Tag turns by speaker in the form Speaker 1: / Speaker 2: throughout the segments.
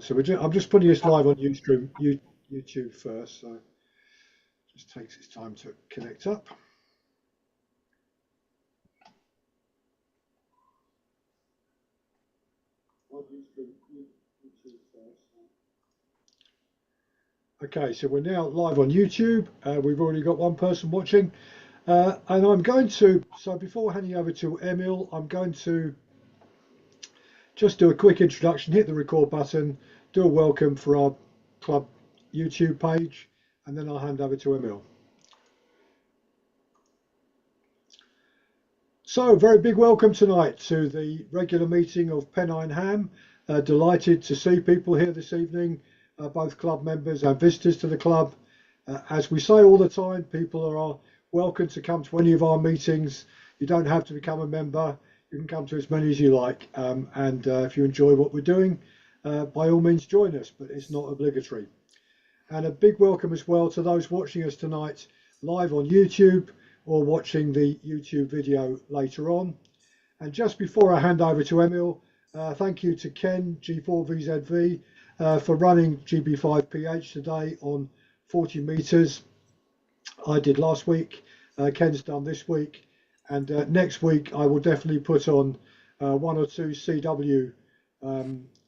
Speaker 1: So I'm just putting this live on YouTube first. So it just takes its time to connect up. Okay, so we're now live on YouTube. We've already got one person watching. And I'm going to, so before handing over to Emil, I'm going to just do a quick introduction, hit the record button, do a welcome for our club YouTube page, and then I'll hand over to Emil. So, very big welcome tonight to the regular meeting of Pennine Ham. Delighted to see people here this evening, both club members and visitors to the club. As we say all the time, people are welcome to come to any of our meetings. You don't have to become a member. You can come to as many as you like. And if you enjoy what we're doing, by all means join us, but it's not obligatory. And a big welcome as well to those watching us tonight live on YouTube or watching the YouTube video later on. And just before I hand over to Emil, thank you to Ken, G4VZV, for running GB5PH today on 40 metres. I did last week, Ken's done this week, and next week I will definitely put on one or two CW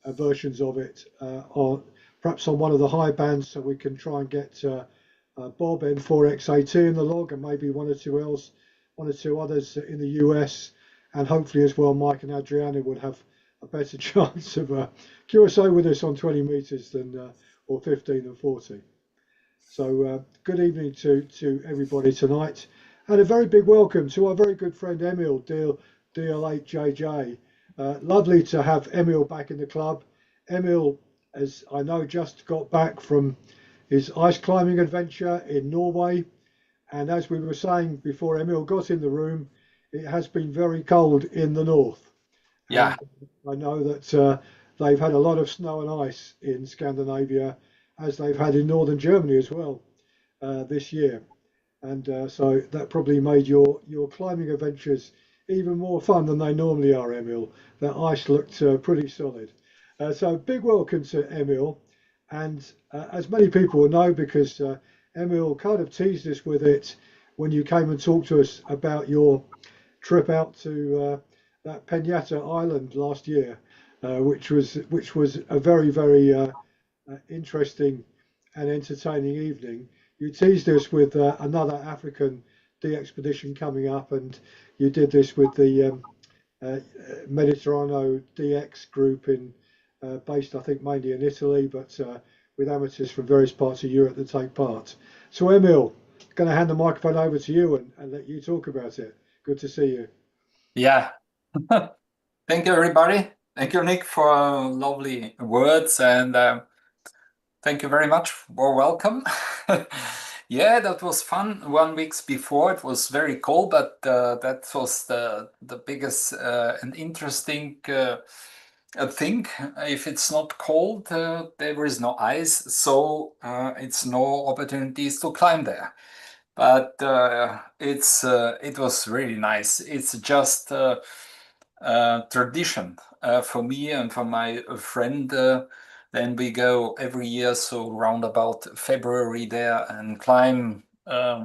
Speaker 1: versions of it, or perhaps on one of the high bands, so we can try and get Bob N4XAT in the log, and maybe one or two others in the US, and hopefully as well Mike and Adriana would have a better chance of QSO with us on 20 metres than or 15 and 40. So good evening to everybody tonight, and a very big welcome to our very good friend Emil DL8JJ. Lovely to have Emil back in the club. Emil, as I know, just got back from his ice climbing adventure in Norway, and as we were saying before Emil got in the room, it has been very cold in the north.
Speaker 2: Yeah,
Speaker 1: and I know that they've had a lot of snow and ice in Scandinavia, as they've had in northern Germany as well this year, and so that probably made your climbing adventures even more fun than they normally are, Emil. That ice looked pretty solid. So big welcome to Emil, and as many people will know, because Emil kind of teased us with it when you came and talked to us about your trip out to that Penjata Island last year, which was a very, very interesting and entertaining evening. You teased us with another African DXpedition coming up, and you did this with the Mediterraneo DX group based I think mainly in Italy, but with amateurs from various parts of Europe that take part. So Emil, going to hand the microphone over to you and let you talk about it. Good to see you.
Speaker 2: yeah. Thank you, everybody. Thank you, Nick, for lovely words, and thank you very much for welcome. Yeah, that was fun. 1 week before it was very cold, but that was the biggest and interesting thing. If it's not cold, there is no ice, so it's no opportunities to climb there. But it was really nice. It's just tradition for me and for my friend. Then we go every year, so round about February there, and climb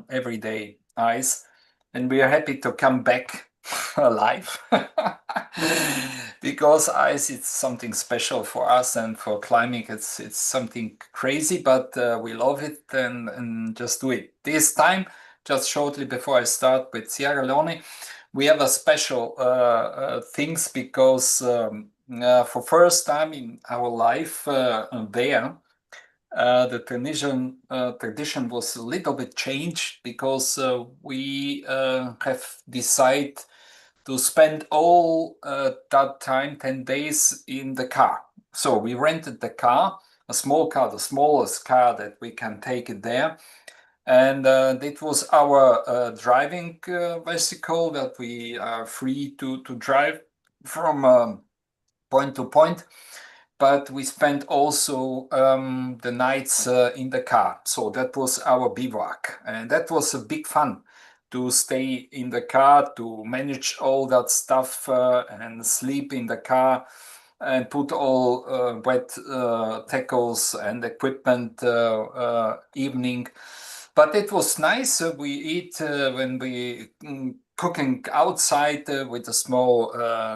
Speaker 2: every day ice. And we are happy to come back alive because ice is something special for us, and for climbing it's something crazy, but we love it and just do it. This time, just shortly before I start with Sierra Leone, we have a special things, because for first time in our life there, the tradition was a little bit changed, because we have decided to spend all that time, 10 days, in the car. So we rented the car, a small car, the smallest car that we can take it there. And it was our driving bicycle that we are free to drive from point to point. But we spent also the nights in the car. So that was our bivouac. And that was a big fun to stay in the car, to manage all that stuff and sleep in the car. and put all wet tackles and equipment evening. But it was nice. We eat when we cooking outside with a small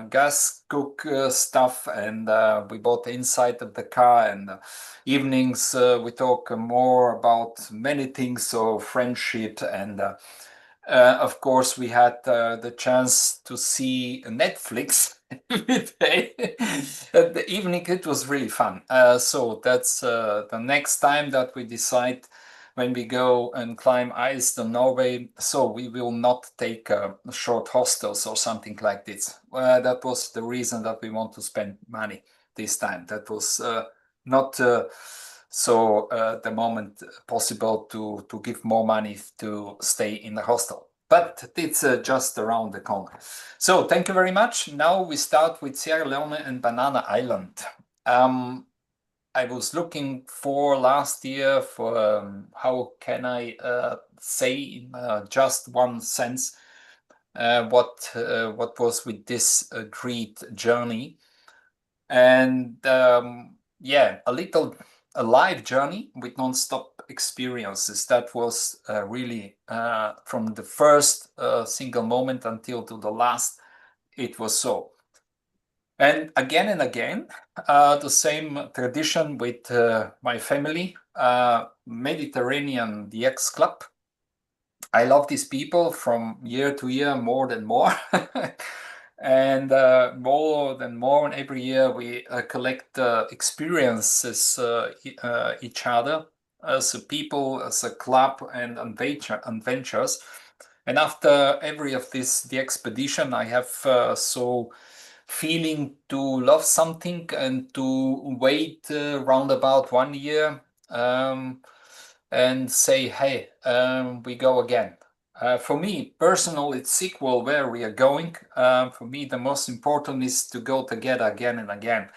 Speaker 2: gas cook stuff, and we bought inside of the car. And evenings we talk more about many things, so friendship, and of course we had the chance to see Netflix every day. At the evening it was really fun. So that's the next time that we decide when we go and climb ice to Norway. So we will not take short hostels or something like this. That was the reason that we want to spend money this time. That was not the moment possible to give more money to stay in the hostel. But it's just around the corner. So thank you very much. Now we start with Sierra Leone and Banana Island. I was looking for last year for how can I say in just one sense what was with this great journey, and yeah, a live journey with non-stop experiences. That was really from the first single moment until to the last. It was so. And again, the same tradition with my family, Mediterranean DX Club. I love these people from year to year more and more. And more than more, and every year we collect experiences each other as a people, as a club, and adventures. And after every of the expedition, I have so feeling to love something and to wait round about 1 year and say, hey, we go again. For me, personal, it's equal where we are going. For me, the most important is to go together again and again.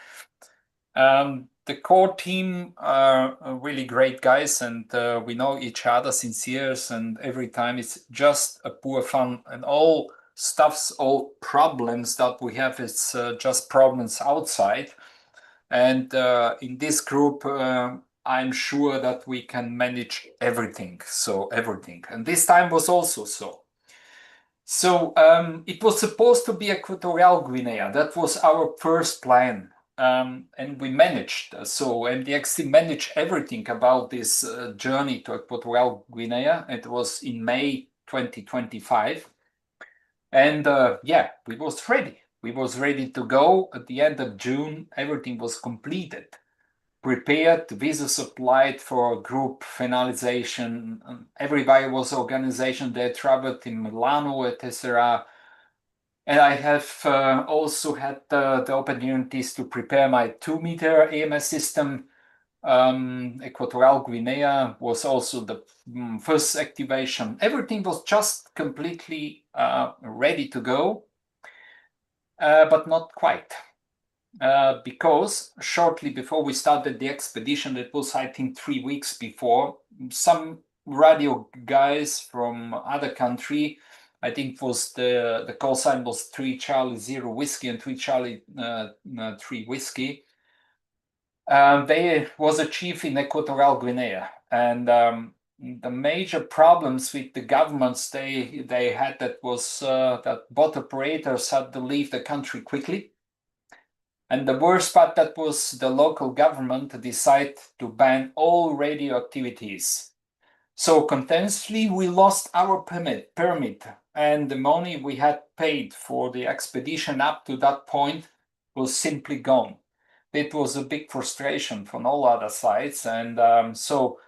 Speaker 2: The core team are really great guys, and we know each other since years, and every time it's just a pure fun, and all stuffs, all problems that we have, it's just problems outside. And in this group, I'm sure that we can manage everything. So everything. And this time was also so. So it was supposed to be Equatorial Guinea. That was our first plan. And we managed. So MDX team managed everything about this journey to Equatorial Guinea. It was in May 2025. And yeah, we was ready. We was ready to go. At the end of June, everything was completed, prepared, visas applied for group finalization. Everybody was organization. They traveled in Milano, etc. And I have also had the opportunities to prepare my 2-meter AMS system. Equatorial Guinea was also the first activation. Everything was just completely ready to go, but not quite. Because shortly before we started the expedition, it was, I think, 3 weeks before, some radio guys from other country, I think was the call sign was 3 Charlie 0 Whiskey and 3 Charlie 3 Whiskey. They was a chief in Equatorial Guinea, and the major problems with the governments they had, that was that both operators had to leave the country quickly. And the worst part, that was the local government decided to ban all radio activities. So continuously we lost our permit, and the money we had paid for the expedition up to that point was simply gone. It was a big frustration from all other sides, and so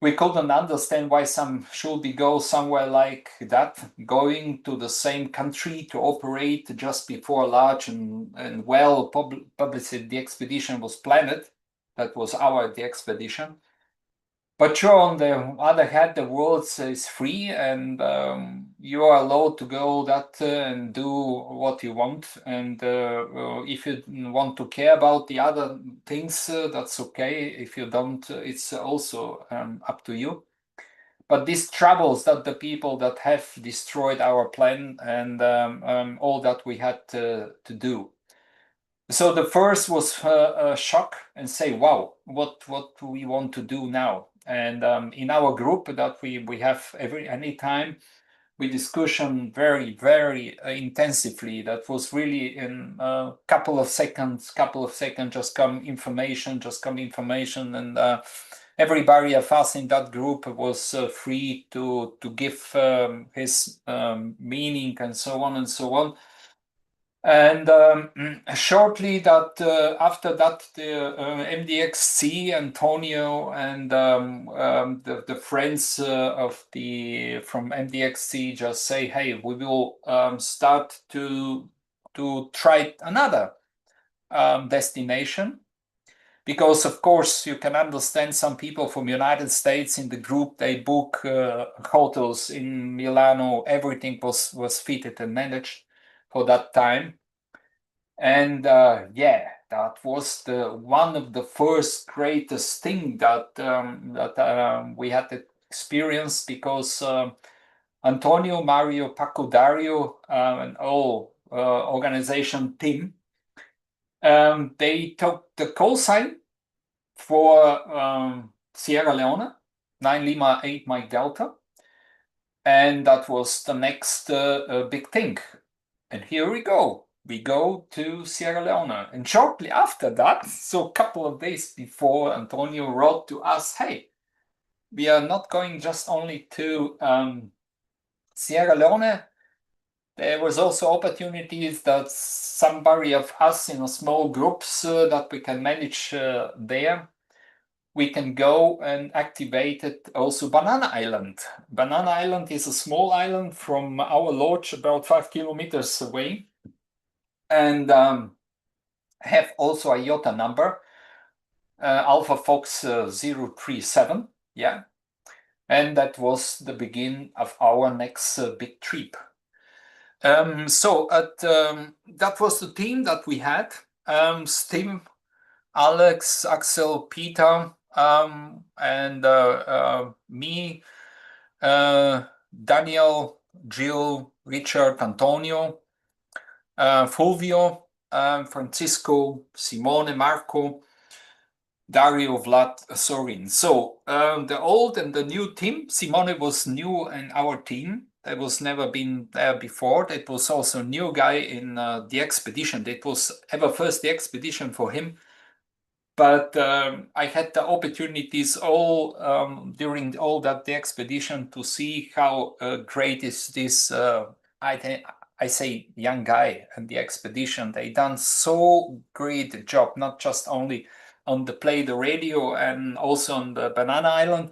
Speaker 2: we couldn't understand why some should be go somewhere like that, going to the same country to operate just before large and well publicity the expedition was planned. That was the expedition. But sure, on the other hand, the world is free, and you are allowed to go that and do what you want. And if you want to care about the other things, that's okay. If you don't, it's also up to you. But these troubles that the people that have destroyed our plan and all that we had to do. So the first was a shock and say, wow, what do we want to do now? And in our group that we have any time we discussion very intensively. That was really in a couple of seconds, just come information, and everybody of us in that group was free to give his meaning and so on and so on. And shortly that after that, the MDXC, Antonio, and the friends from MDXC just say, "Hey, we will start to try another destination." Because of course you can understand some people from United States in the group, they book hotels in Milano. Everything was fitted and managed for that time. And yeah, that was one of the first greatest thing that we had to experience, because Antonio, Mario, Paco, Dario, and all organization team, they took the call sign for Sierra Leone, 9 Lima 8 Mike Delta, and that was the next big thing. And here we go. We go to Sierra Leone. And shortly after that, so a couple of days before, Antonio wrote to us, "Hey, we are not going just only to Sierra Leone. There was also opportunities that somebody of us in a small groups that we can manage there. We can go and activate it also Banana Island. Banana Island is a small island from our lodge about 5 kilometers away, and have also a IOTA number, Alpha Fox 037, yeah. And that was the begin of our next big trip. So that was the team that we had. Steve, Alex, Axel, Peter, and me, Daniel, Jill, Richard, Antonio, Fulvio, Francisco, Simone, Marco, Dario, Vlad, Sorin. So the old and the new team. Simone was new in our team. That was never been there before. That was also a new guy in the expedition. That was ever first the expedition for him. But I had the opportunities all during all that the expedition to see how great is this. I say young guy and the expedition. They done so great job, not just only on the radio and also on the Banana Island.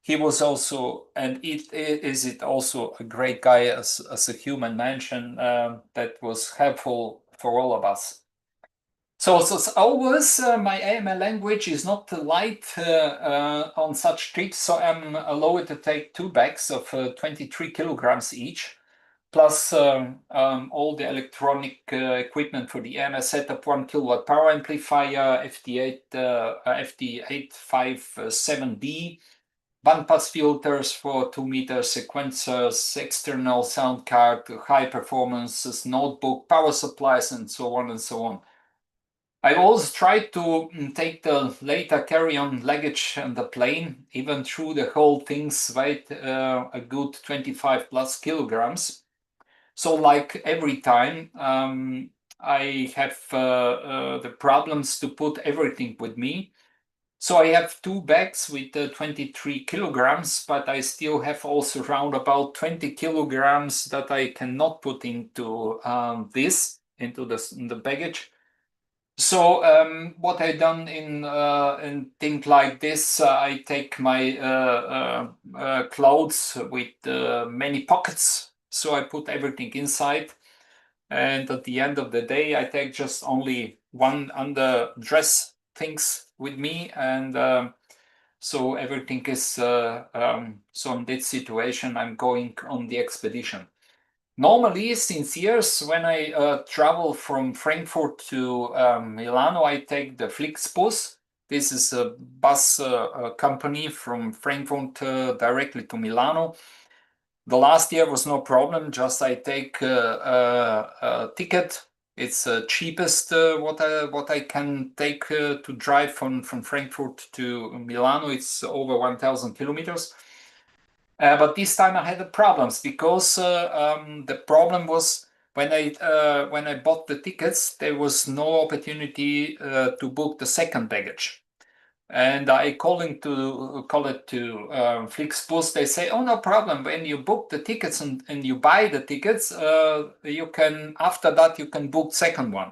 Speaker 2: He was also, and it also a great guy as a human mention that was helpful for all of us. So always my AML language is not light on such trips, so I'm allowed to take 2 bags of 23 kilograms each, plus all the electronic equipment for the AML setup, 1 kilowatt power amplifier, FT857D, bandpass filters for 2 meter sequencers, external sound card, high performances, notebook, power supplies, and so on and so on. I always try to take the later carry-on luggage on the plane, even through the whole things weighed a good 25 plus kilograms. So like every time, I have the problems to put everything with me. So I have 2 bags with 23 kilograms, but I still have also around about 20 kilograms that I cannot put into into the baggage. So what I done in things like this, I take my clothes with many pockets, so I put everything inside. And at the end of the day, I take just only one underdress things with me, and so everything is so in this situation, I'm going on the expedition. Normally, since years, when I travel from Frankfurt to Milano, I take the Flixbus. This is a bus company from Frankfurt directly to Milano. The last year was no problem, just I take a ticket It's cheapest what I can take to drive from Frankfurt to Milano. It's over 1,000 kilometers. But this time I had the problems because the problem was when I bought the tickets, there was no opportunity to book the second baggage. And I call it to Flixbus. They say, "Oh, no problem. When you book the tickets and you buy the tickets, you can after that you can book second one."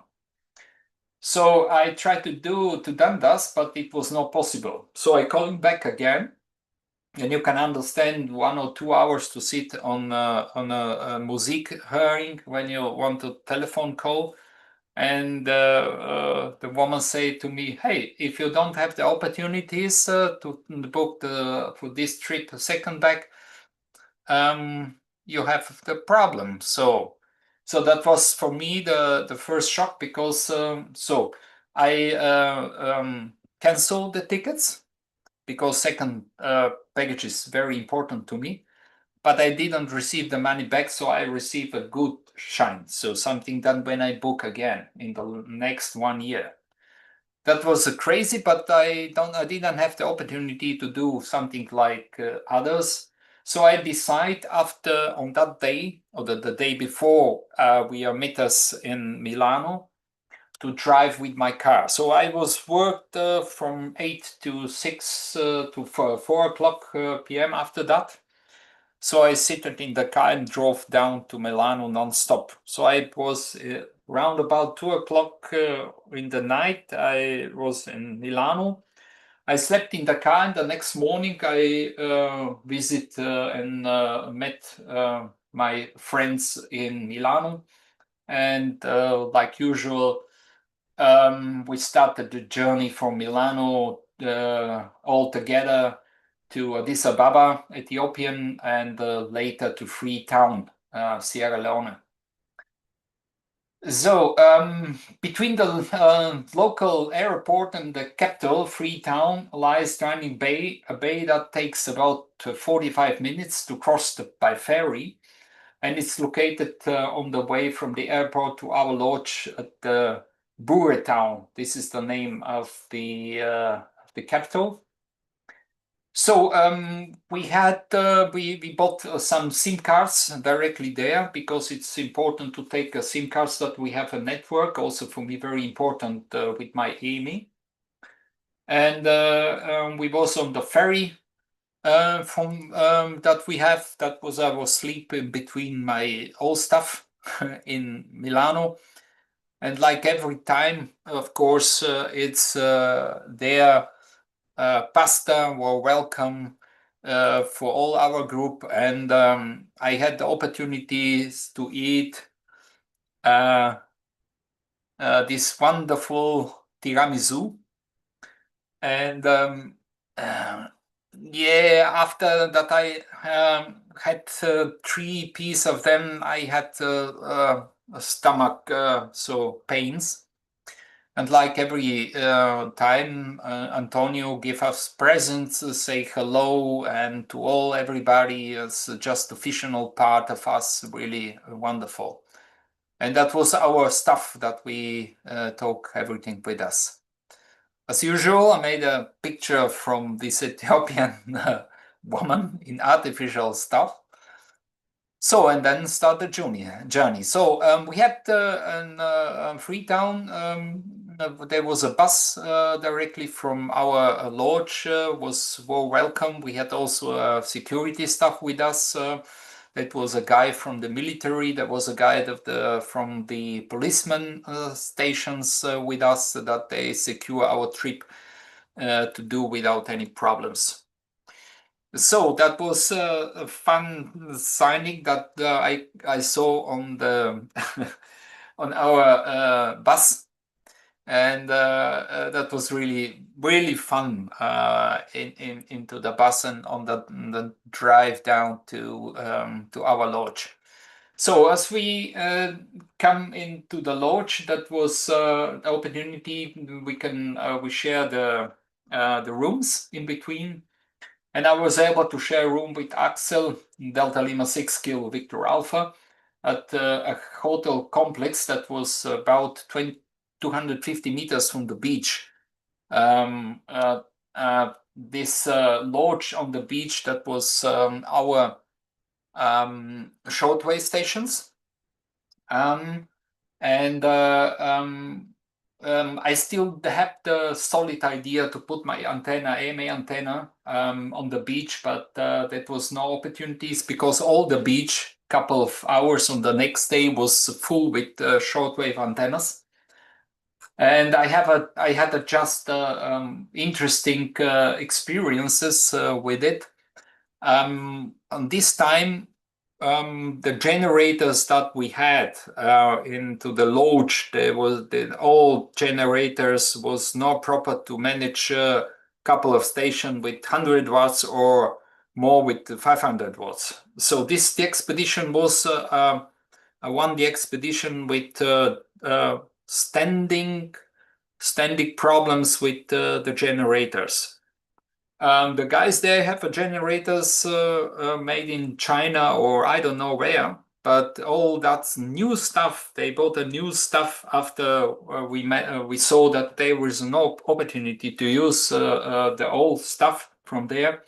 Speaker 2: So I tried to do this, but it was not possible. So I call him back again, and you can understand 1 or 2 hours to sit on a music hearing when you want a telephone call. And the woman said to me, "Hey, if you don't have the opportunities to book for this trip a second back, you have the problem." So that was for me the first shock because I canceled the tickets because second package is very important to me. But I didn't receive the money back, so I received a good shine. So something done when I book again in the next 1 year. That was crazy, but I didn't have the opportunity to do something like others. So I decide after on that day or the day before we meet us in Milano to drive with my car. So I was worked from 8 to 6 to 4 o'clock p.m. after that. So I seated in the car and drove down to Milano non-stop. So I was around about 2 o'clock in the night. I was in Milano. I slept in the car, and the next morning I visit and met my friends in Milano. And like usual, we started the journey from Milano all together to Addis Ababa, Ethiopian, and later to Freetown, Sierra Leone. So between the local airport and the capital, Freetown, lies Dining Bay, a bay that takes about 45 minutes to cross by ferry, and it's located on the way from the airport to our lodge at the Town. This is the name of the capital. So we bought some SIM cards directly there because it's important to take a SIM cards that we have a network. Also for me, very important with my Amy. And we was on the ferry from that we have. That was I was sleeping between my old stuff in Milano. And like every time, of course, it's there. Pasta were welcome for all our group, and I had the opportunities to eat this wonderful tiramisu. And yeah, after that I had 3 pieces of them. I had stomach pains. And like every time, Antonio give us presents, say hello, and to everybody. It's just the fictional part of us, really wonderful. And that was our stuff that we took everything with us. As usual, I made a picture from this Ethiopian woman in artificial stuff. So, and then start the journey. So we had in Freetown, there was a bus directly from our lodge, was well welcome. We had also security staff with us. That was a guy from the military. There was a guy from the policeman stations with us that they secure our trip to do without any problems. So that was a fun signing that I saw on the on our bus, and that was really fun into the bus and on the drive down to our lodge. So as we come into the lodge, that was the opportunity we share the rooms in between. And I was able to share a room with Axel, Delta Lima 6 Kilo Victor Alpha. at a hotel complex that was about 250 meters from the beach. This lodge on the beach, that was our shortwave stations. I still have the solid idea to put my antenna, AMA antenna, on the beach, but that was no opportunities because all the beach, couple of hours on the next day, was full with shortwave antennas. And I had just interesting experiences with it. And this time, the generators that we had into the lodge, the old generators was not proper to manage a couple of stations with 100 watts or more with 500 watts. So the expedition was the expedition with standing problems with the generators. The guys there have generators made in China or I don't know where, but all that's new stuff. They bought a new stuff after we saw that there was no opportunity to use the old stuff from there.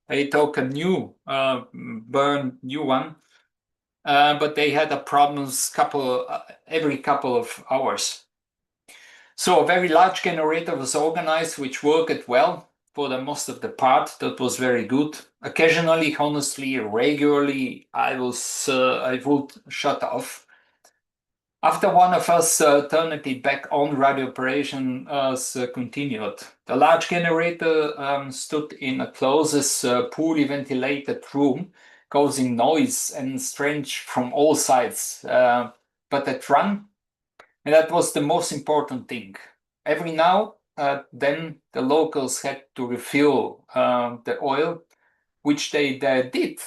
Speaker 2: They took a new new one, but they had a problems every couple of hours. So a very large generator was organized, which worked well for the most of the part. That was very good. Occasionally, honestly, regularly, I would shut off. After one of us turned it back on, radio operation continued. The large generator stood in a closest, poorly ventilated room, causing noise and stench from all sides. But it ran. And that was the most important thing. Every now then the locals had to refill the oil, which they did,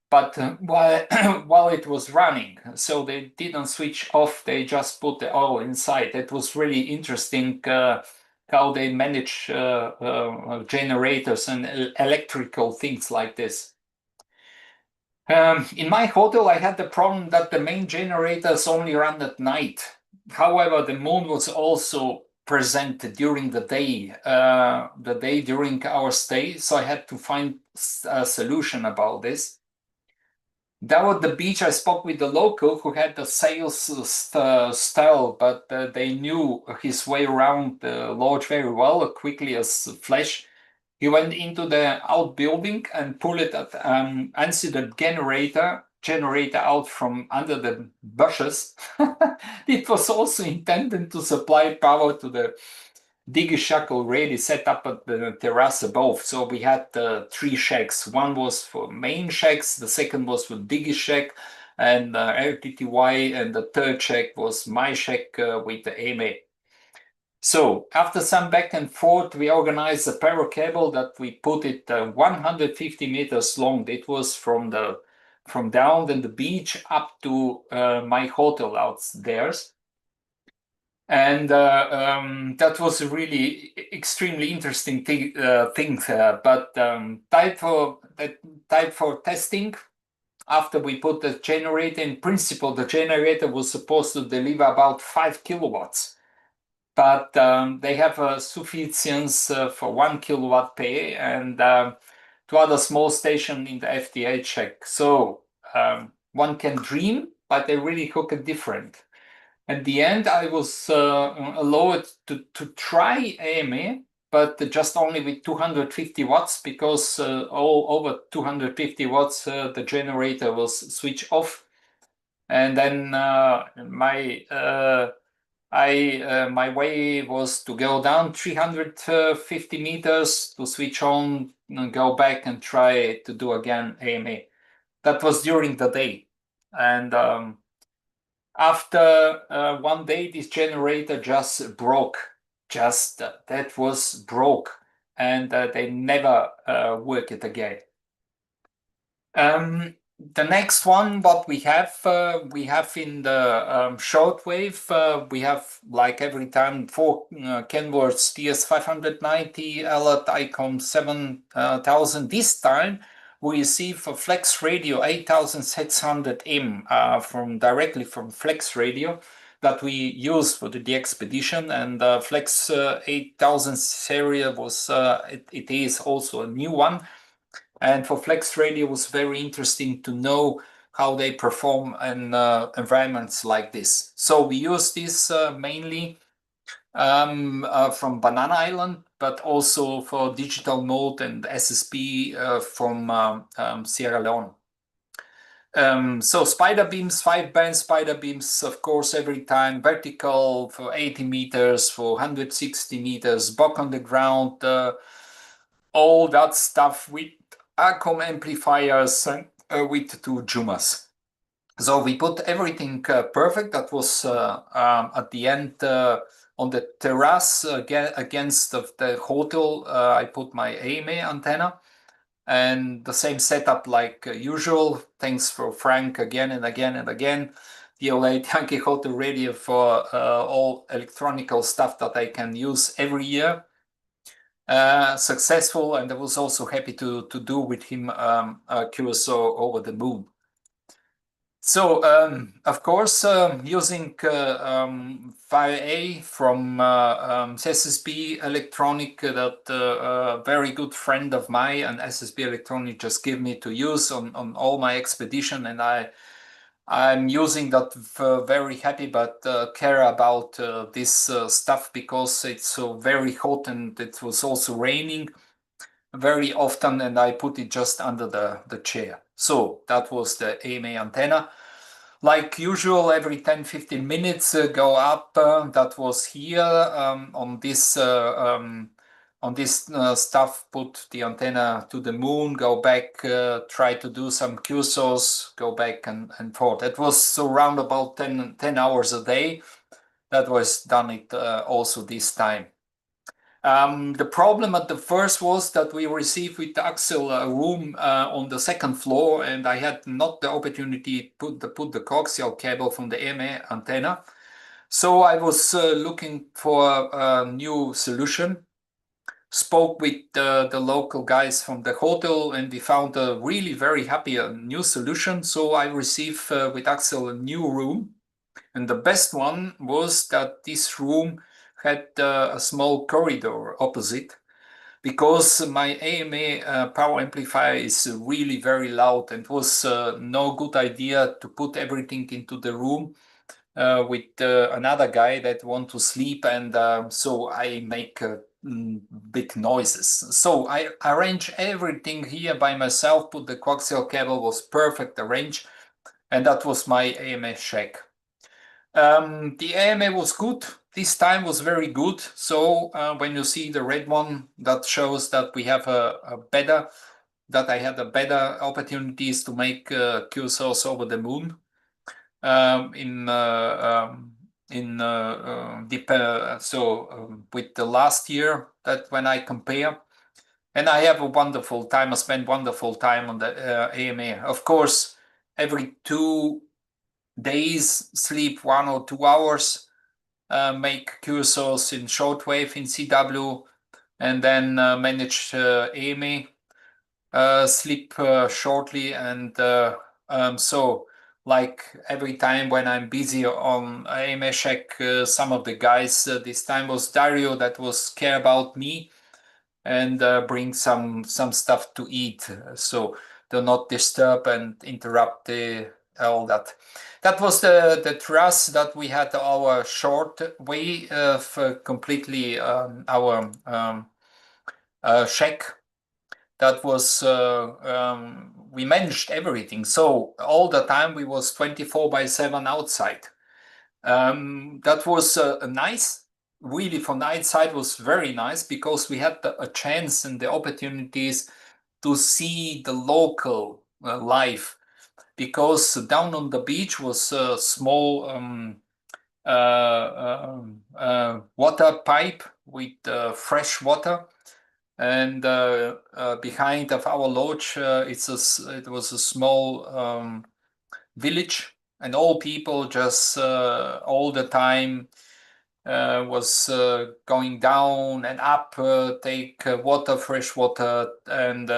Speaker 2: but while it was running. So they didn't switch off, they just put the oil inside. It was really interesting how they manage generators and electrical things like this. In my hotel, I had the problem that the main generators only ran at night. However, the moon was also present during the day during our stay, so I had to find a solution about this. Down at the beach, I spoke with the local who had the sales style, but they knew his way around the lodge very well, quickly as flash. He went into the outbuilding and pulled it at answered generator out from under the bushes. It was also intended to supply power to the diggy shack already set up at the terrace above. So we had 3 shacks. One was for main shacks, the second was for diggy shack and LTTY, and the third shack was my shack with the AMA. So after some back and forth, we organized a power cable that we put it 150 meters long. It was from down in the beach up to my hotel out there. And that was a really extremely interesting thing. But time for testing. After we put the generator, in principle, the generator was supposed to deliver about 5 kilowatts. But they have a sufficiency for 1 kilowatt pay and 2 other small stations in the FTA check. So one can dream, but they really hook it different. At the end, I was allowed to try AMA, but just only with 250 watts because all over 250 watts the generator was switched off. And then my way was to go down 350 meters to switch on and go back and try to do again AMA. That was during the day. And after one day, this generator just broke. That was broke. And they never work it again. The next one, what we have in the shortwave, we have like every time 4 Kenworth TS590, Alert Icon 7000. This time we received a Flex Radio 8600M directly from Flex Radio that we used for the expedition, and Flex 8000 series was it is also a new one. And for Flex Radio, it was very interesting to know how they perform in environments like this. So we use this mainly from Banana Island, but also for digital mode and SSB from Sierra Leone. So spider beams, 5-band spider beams, of course, every time vertical for 80 meters, for 160 meters, back on the ground, all that stuff with ACOM amplifiers and with 2 Jumas. So we put everything perfect. That was at the end on the terrace against the hotel. I put my AMA antenna. And the same setup like usual. Thanks for Frank again and again and again. DL8 Yankee Hotel Radio for all electronical stuff that I can use every year. Successful, and I was also happy to do with him QSO over the moon. So, of course, using Fire from SSB Electronic, that a very good friend of mine, and SSB Electronic just give me to use on all my expedition, and I'm using that very happy, but care about this stuff because it's so very hot and it was also raining very often, and I put it just under the chair. So that was the AMA antenna. Like usual, every 10-15 minutes go up. That was here on this stuff. Put the antenna to the moon, go back, try to do some QSOs, go back and forth. It was around about 10 hours a day. That was done it also this time. The problem at the first was that we received with Axel a room on the second floor, and I had not the opportunity to put the coaxial cable from the AMA antenna. So I was looking for a new solution. Spoke with the local guys from the hotel, and we found a really very happy new solution. So I received with Axel a new room, and the best one was that this room had a small corridor opposite, because my AMA power amplifier is really very loud, and it was no good idea to put everything into the room with another guy that want to sleep, and so I make big noises. So I arrange everything here by myself, put the coaxial cable, was perfect arranged, and that was my AMA shack. The AMA was good. This time was very good. So when you see the red one, that shows that we have that I had a better opportunities to make QSOs over the moon with the last year, that when I compare. And I have a wonderful time. I spent wonderful time on the AMA. Of course, every 2 days, sleep 1 or 2 hours, make QSOs in shortwave in CW, and then manage AMA, sleep shortly, and so like every time when I'm busy on AMA check, some of the guys, this time was Dario that was care about me and bring some stuff to eat, so do not disturb and interrupt all that. That was the truss that we had our short way of completely our shack. That was we managed everything. So all the time we was 24/7 outside. That was nice. Really, for night side was very nice, because we had a chance and the opportunities to see the local life. Because down on the beach was a small water pipe with fresh water, and behind of our lodge it was a small village, and all people just all the time was going down and up, take water, fresh water, and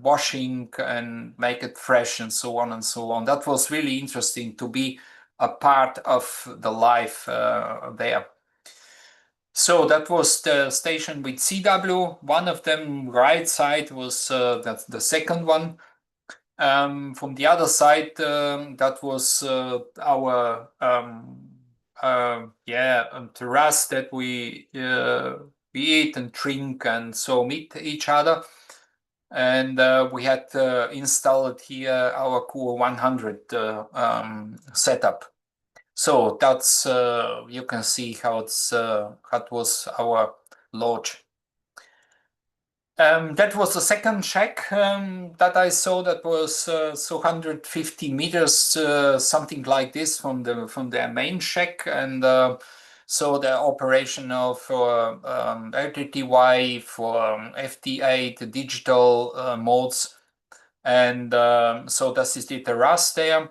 Speaker 2: washing and make it fresh and so on and so on. That was really interesting to be a part of the life there. So that was the station with CW. One of them, right side, was that's the second one. From the other side, that was our terrace that we eat and drink and so meet each other. And we had installed here our Core 100 setup. So that's you can see how that was our lodge. That was the second shack that I saw. That was 250 meters, something like this, from their main shack, and so the operation of LTTY for FT8 digital modes, and so this is the terrace there.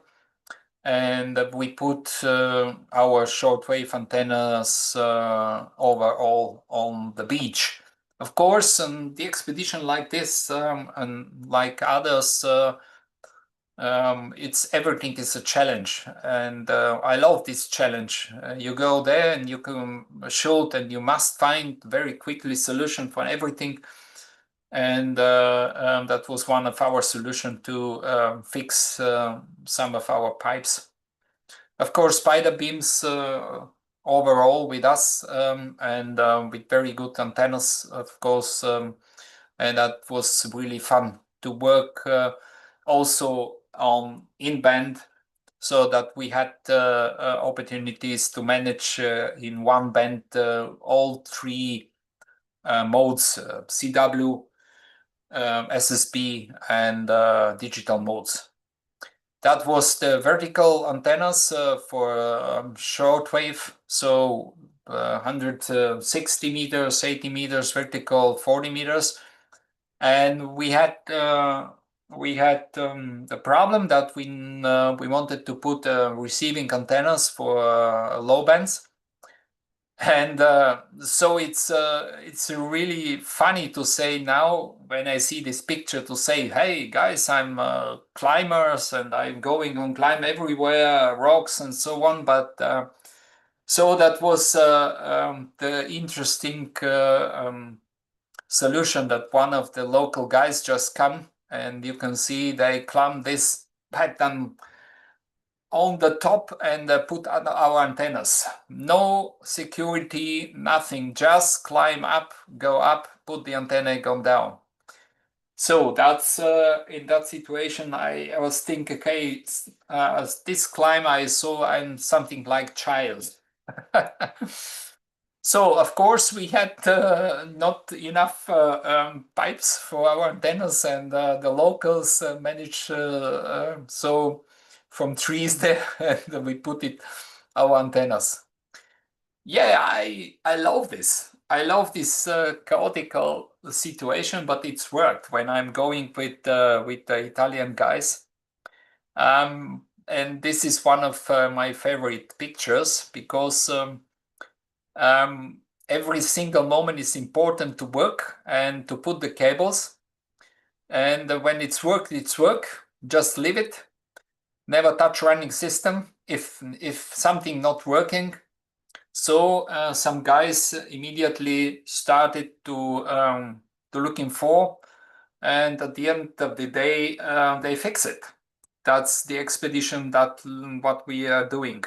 Speaker 2: And we put our shortwave antennas overall on the beach. Of course, the expedition like this and like others, everything is a challenge, and I love this challenge. You go there and you can shoot, and you must find very quickly solution for everything. And that was one of our solution to fix some of our pipes. Of course, spider beams overall with us, and with very good antennas, of course, and that was really fun to work also on in-band, so that we had opportunities to manage in one band all three modes, CW, SSB, and digital modes. That was the vertical antennas for shortwave, so 160 meters, 80 meters vertical, 40 meters, and we had the problem that we wanted to put receiving antennas for low bands. And so it's really funny to say now, when I see this picture, to say, hey guys, I'm climbers and I'm going on climb everywhere, rocks and so on. But so that was the interesting solution, that one of the local guys just come, and you can see they climb this pattern on the top and put our antennas. No security, nothing, just climb up, go up, put the antenna, go down. So that's in that situation, I was thinking, okay, this climb I saw, I'm something like child. So of course we had not enough pipes for our antennas, and the locals managed so from trees there, and we put our antennas. Yeah, I love this. I love this chaotical situation, but it's worked when I'm going with the Italian guys. And this is one of my favorite pictures, because every single moment is important to work and to put the cables. And when it's work, just leave it. Never touch running system if something not working. So some guys immediately started to looking for, and at the end of the day, they fix it. That's the expedition, that what we are doing,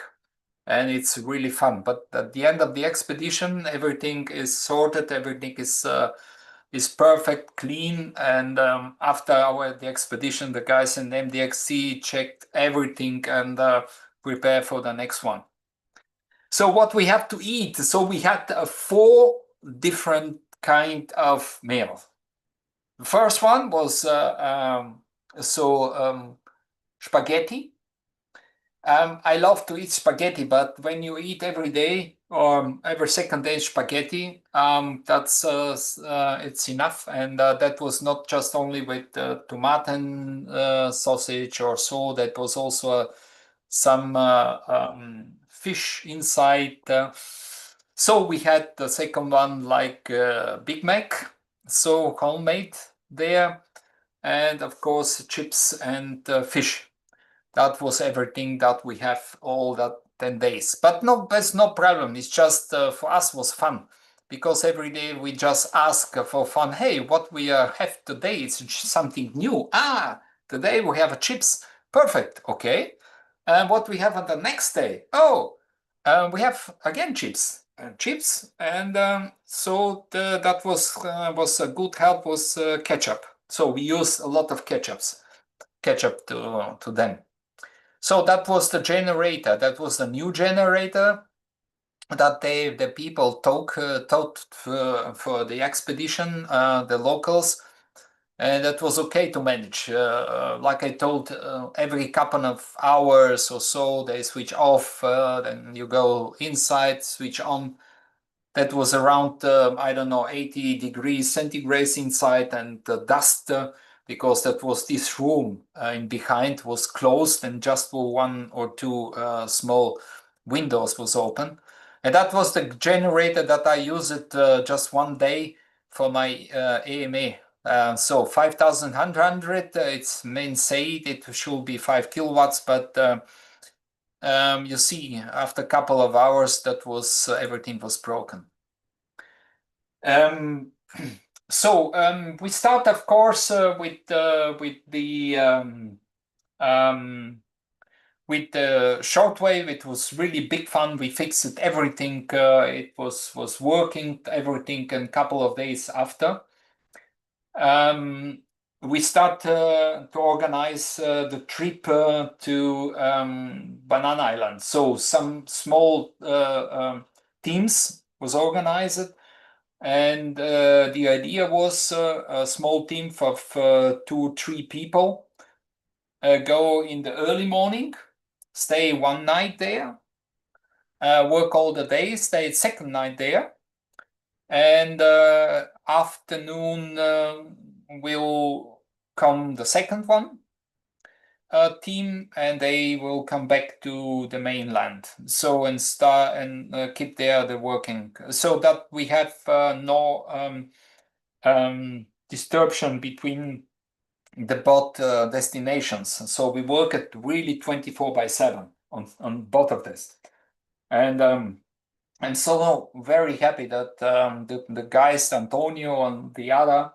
Speaker 2: and it's really fun. But at the end of the expedition, everything is sorted, everything is perfect, clean, and after the expedition, the guys in MDXC checked everything and prepare for the next one. So what we have to eat? So we had 4 different kind of meal. The first one was spaghetti. I love to eat spaghetti, but when you eat every day or every second day spaghetti, that's it's enough. And that was not just only with tomato sausage or so. That was also some fish inside. So we had the second one like Big Mac, so homemade there, and of course chips and fish. That was everything that we have all that 10 days. But no, that's no problem. It's just for us was fun because every day we just ask for fun. Hey, what we have today? It's something new. Ah, today we have a chips. Perfect. Okay. And what we have on the next day? Oh, we have again chips. Chips, and that was a good help was ketchup. So we use a lot of ketchup to them. So that was the generator. That was the new generator that the people taught for the expedition, the locals, and that was okay to manage. Like I told, every couple of hours or so they switch off, then you go inside, switch on. That was around, I don't know, 80 degrees centigrade inside, and the dust, because that was this room in behind was closed and just for one or two small windows was open. And that was the generator that I used just one day for my AMA. So 5100, its main said it should be 5 kilowatts, but you see, after a couple of hours, that was everything was broken. We start, of course, with the shortwave. It was really big fun. We fixed everything. It was working everything in a couple of days after. We start to organize the trip to Banana Island. So some small teams was organized. And the idea was a small team of 2-3 people go in the early morning, stay one night there, work all the day, stay second night there, and afternoon will come the second one team, and they will come back to the mainland. So and start and keep there the working, so that we have no disruption between the both destinations. So we work at really 24/7 on both of this, and so very happy that the guys Antonio and the other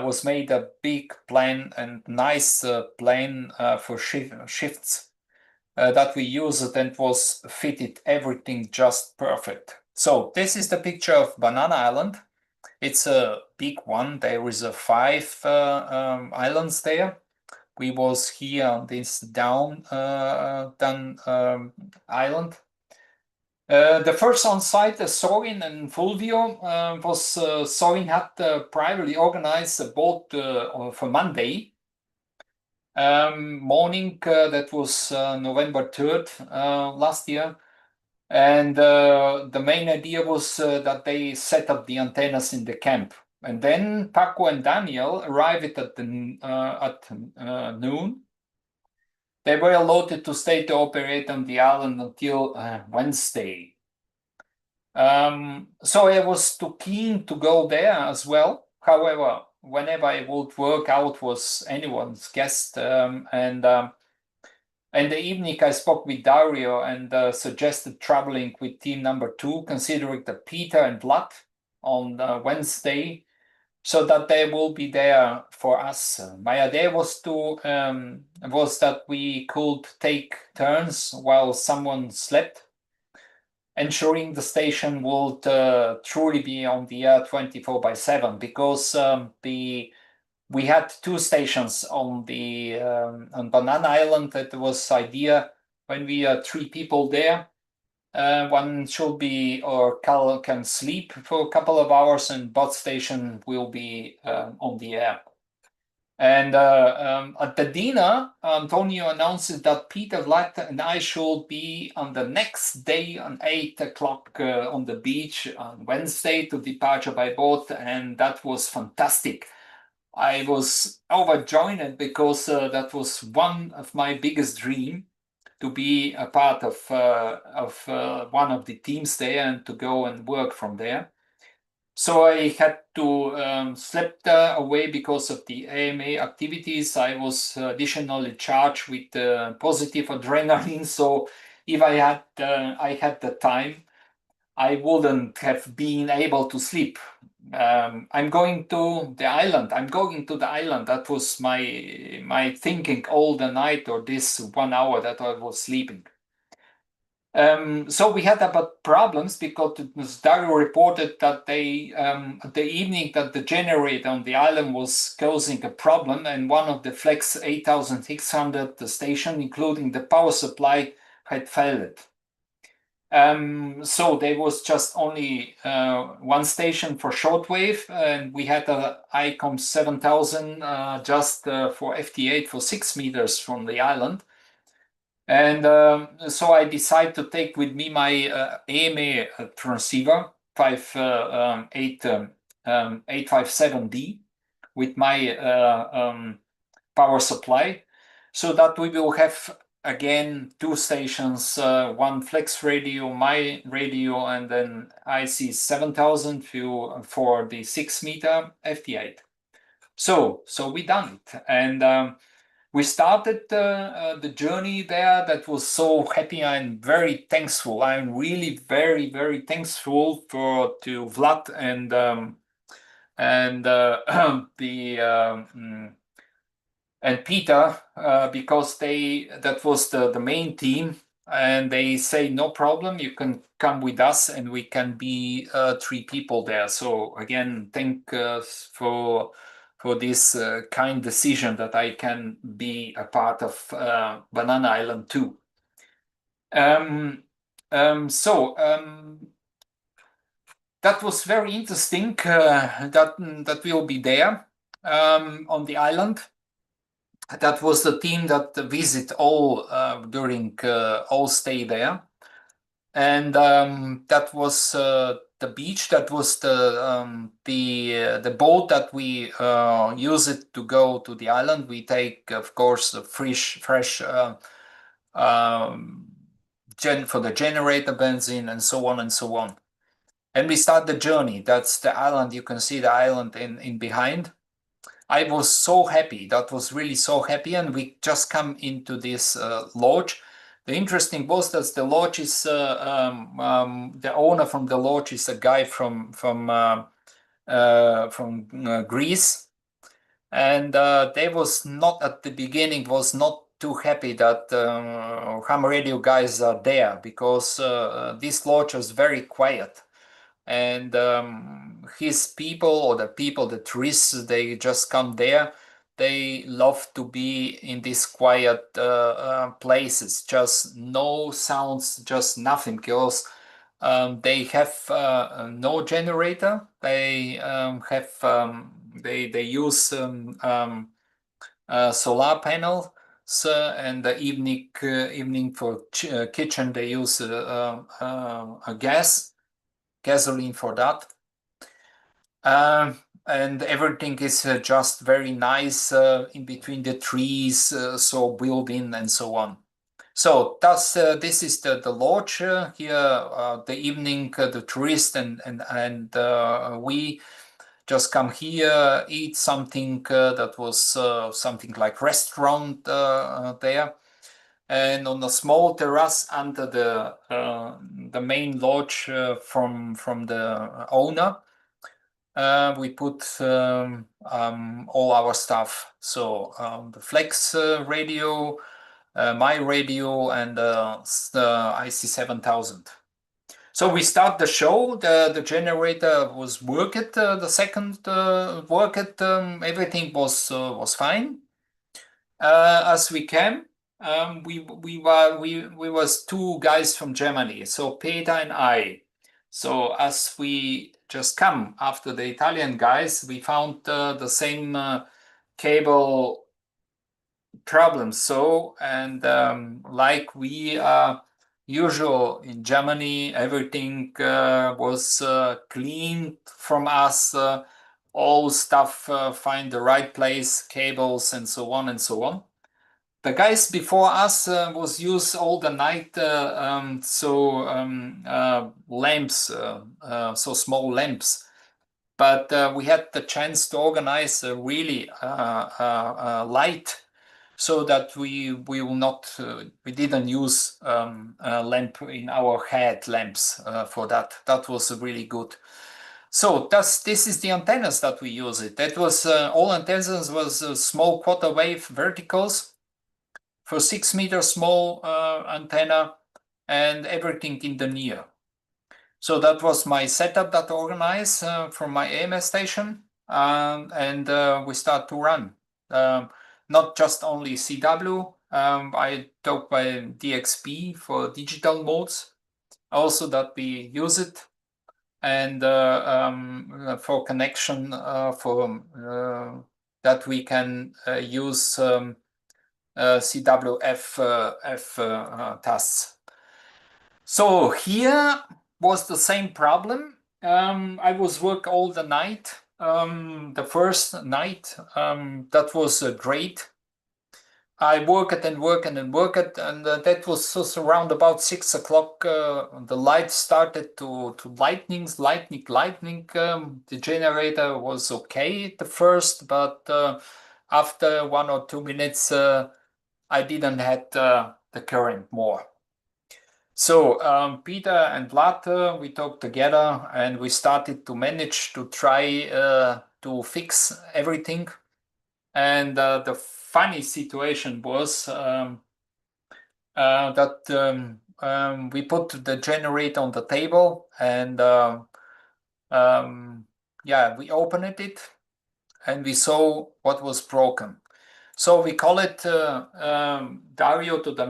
Speaker 2: was made a big plan and nice plan for shifts that we used, and was fitted everything just perfect. So this is the picture of Banana Island. It's a big one. There is 5 islands there. We was here on this down island. The first on site, Sorin and Fulvio, Sorin had privately organized a boat for Monday morning. That was November 3rd last year. And the main idea was that they set up the antennas in the camp. And then Paco and Daniel arrived at noon. They were allotted to stay to operate on the island until Wednesday. So I was too keen to go there as well. However, whenever I would work out was anyone's guest. And in the evening, I spoke with Dario and suggested traveling with team number 2, considering that Peter and Vlad on Wednesday, so that they will be there for us. My idea was that we could take turns while someone slept, ensuring the station would truly be on the air 24/7, because we had 2 stations on Banana Island. That was idea when we are 3 people there. One should be or can sleep for a couple of hours, and both station will be on the air. And at the dinner, Antonio announces that Peter, Vlad, and I should be on the next day on 8 o'clock on the beach on Wednesday to departure by boat, and that was fantastic. I was overjoyed because that was one of my biggest dreams to be a part of one of the teams there and to go and work from there. So I had to sleep away because of the AMA activities. I was additionally charged with positive adrenaline. So if I had the time, I wouldn't have been able to sleep. I'm going to the island. I'm going to the island. That was my thinking all the night, or this 1 hour that I was sleeping. So we had about problems because it was Dario reported that the evening that the generator on the island was causing a problem, and one of the Flex 8600 the station, including the power supply, had failed. So there was just only one station for shortwave, and we had a ICOM 7000 just for FT8 for 6 meters from the island. And so I decided to take with me my AMA transceiver 857D with my power supply, so that we will have again 2 stations, one flex radio, my radio, and then IC 7000 for the 6 meter FT8. So we done it, and we started the journey there. That was so happy. I'm very thankful. I'm really very, very thankful to Vlad and and Peter because that was the main team, and they say no problem, you can come with us and we can be 3 people there. So again, thank for this kind decision that I can be a part of Banana Island too. That was very interesting that we'll be there on the island. That was the team that visit all during all stay there, and that was the beach. That was the boat that we use it to go to the island. We take, of course, the fresh for the generator benzene and so on and so on. And we start the journey. That's the island. You can see the island in behind. I was so happy. That was really so happy. And we just come into this lodge. The interesting was that the lodge is the owner from the lodge is a guy from Greece, and they was not at the beginning was not too happy that ham radio guys are there, because this lodge was very quiet. And his people, or the tourists, they just come there. They love to be in these quiet places, just no sounds, just nothing, because they have no generator. They they use solar panel. So, and the evening for kitchen they use a gasoline for that. And everything is just very nice in between the trees, so built-in and so on. So this is the lodge here. The evening, the tourists and we just come here, eat something that was something like restaurant there. And on a small terrace under the main lodge from the owner, we put all our stuff. So the Flex radio, my radio, and the IC 7000. So we start the show. The generator was worked. The second worked. Everything was fine. As we came, we was 2 guys from Germany. So Peter and I. So as we just come after the Italian guys, we found the same cable problems. So, and like we are usual in Germany, everything was cleaned from us, all stuff find the right place, cables and so on and so on. The guys before us was use all the night lamps, so small lamps. But we had the chance to organize a really light, so that we will not we didn't use a lamp in our head lamps for that. That was really good. So this is the antennas that we use it. That was all antennas was small quarter wave verticals for 6 meter small antenna, and everything in the near. So that was my setup that I organized from my AMS station, and we start to run. Not just only CW, I talk by DXP for digital modes, also that we use it, and for connection for that we can use CWF tasks. So here was the same problem. I was work all the night. The first night, that was great. I worked and worked and worked, and that was just around about 6 o'clock. The light started to lightning. The generator was okay at the first, but after 1 or 2 minutes, I didn't have the current more. So Peter and Vlad, we talked together, and we started to manage to try to fix everything. And the funny situation was that we put the generator on the table, and yeah, we opened it, and we saw what was broken. So we call it Dario to the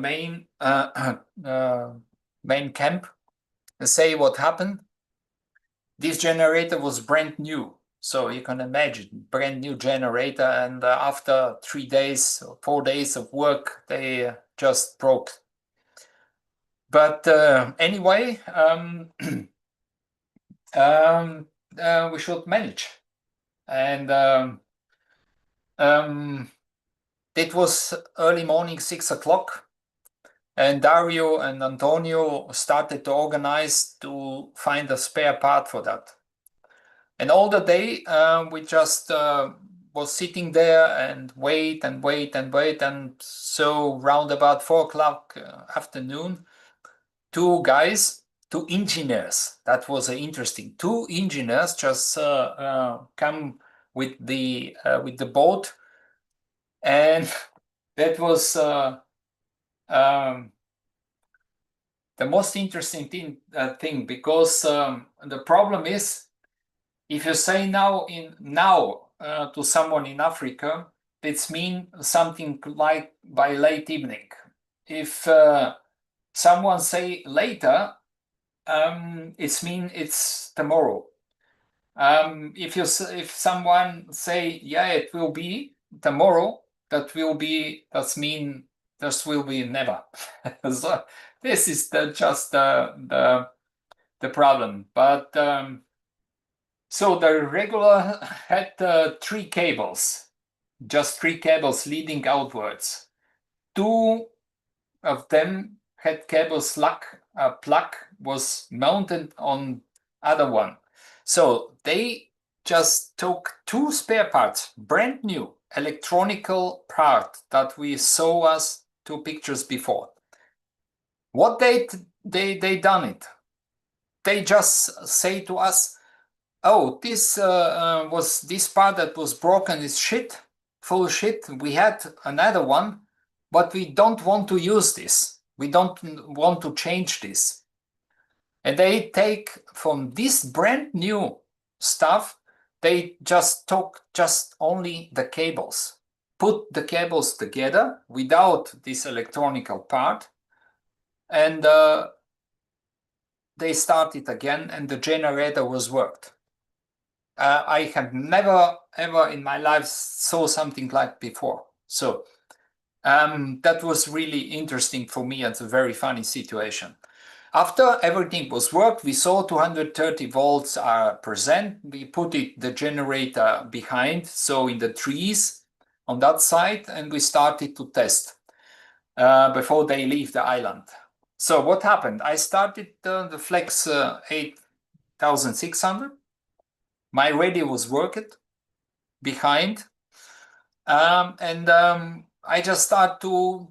Speaker 2: main camp and say what happened. This generator was brand new. So you can imagine, brand new generator, and after 3 days or 4 days of work, they just broke. But anyway, we should manage. And it was early morning, 6 o'clock, and Dario and Antonio started to organize to find a spare part for that. And all the day, we just was sitting there and wait. And so round about 4 o'clock afternoon, 2 engineers, that was interesting. 2 engineers just come with the boat, and that was the most interesting thing, because the problem is, if you say now to someone in Africa, it's mean something like by late evening. If someone say later, it's mean it's tomorrow. If someone say, yeah, it will be tomorrow, this will be never. So this is just the problem. But so the regular had 3 cables, just 3 cables leading outwards. 2 of them had cables plug was mounted on other one. So they just took 2 spare parts, brand new electronical part that we saw us 2 pictures before. What they done it? They just say to us, oh, this was this part that was broken is shit, full shit. We had another one, but we don't want to use this. We don't want to change this. And they take from this brand new stuff, they just took just only the cables, put the cables together without this electronical part, and they started again, and the generator was worked. I have never ever in my life saw something like before. So that was really interesting for me. It's a very funny situation. After everything was worked, we saw 230 volts are present. We put the generator behind, so in the trees on that side, and we started to test. before they leave the island. So what happened? I started the Flex 8600. My radio was working behind, and I just start to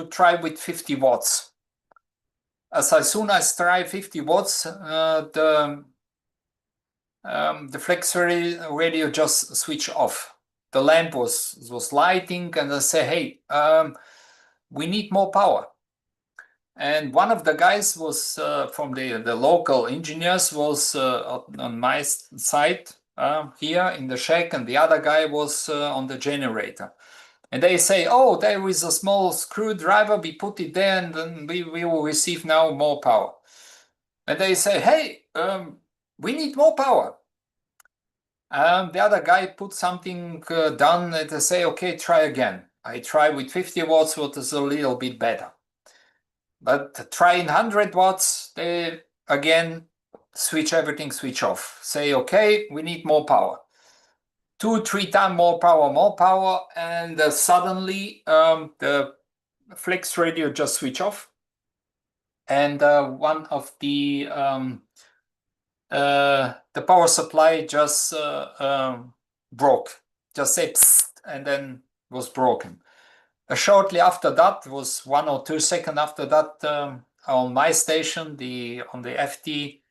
Speaker 2: try with 50 watts. As soon as I try 50 watts, the Flex radio just switched off. The lamp was lighting, and I say, hey, we need more power. And one of the guys was from the local engineers was on my side here in the shack, and the other guy was on the generator. And they say, oh, there is a small screwdriver, we put it there, and then we will receive now more power. And they say, hey, we need more power. The other guy put something down, and they say, okay, try again. I try with 50 watts, what is a little bit better. But trying 100 watts, they again switch off. Say, okay, we need more power. 2-3 times more power, and suddenly the Flex radio just switch off, and one of the power supply just broke. Just say psst, and then was broken. Shortly after that, was 1 or 2 seconds after that, on my station, on the FT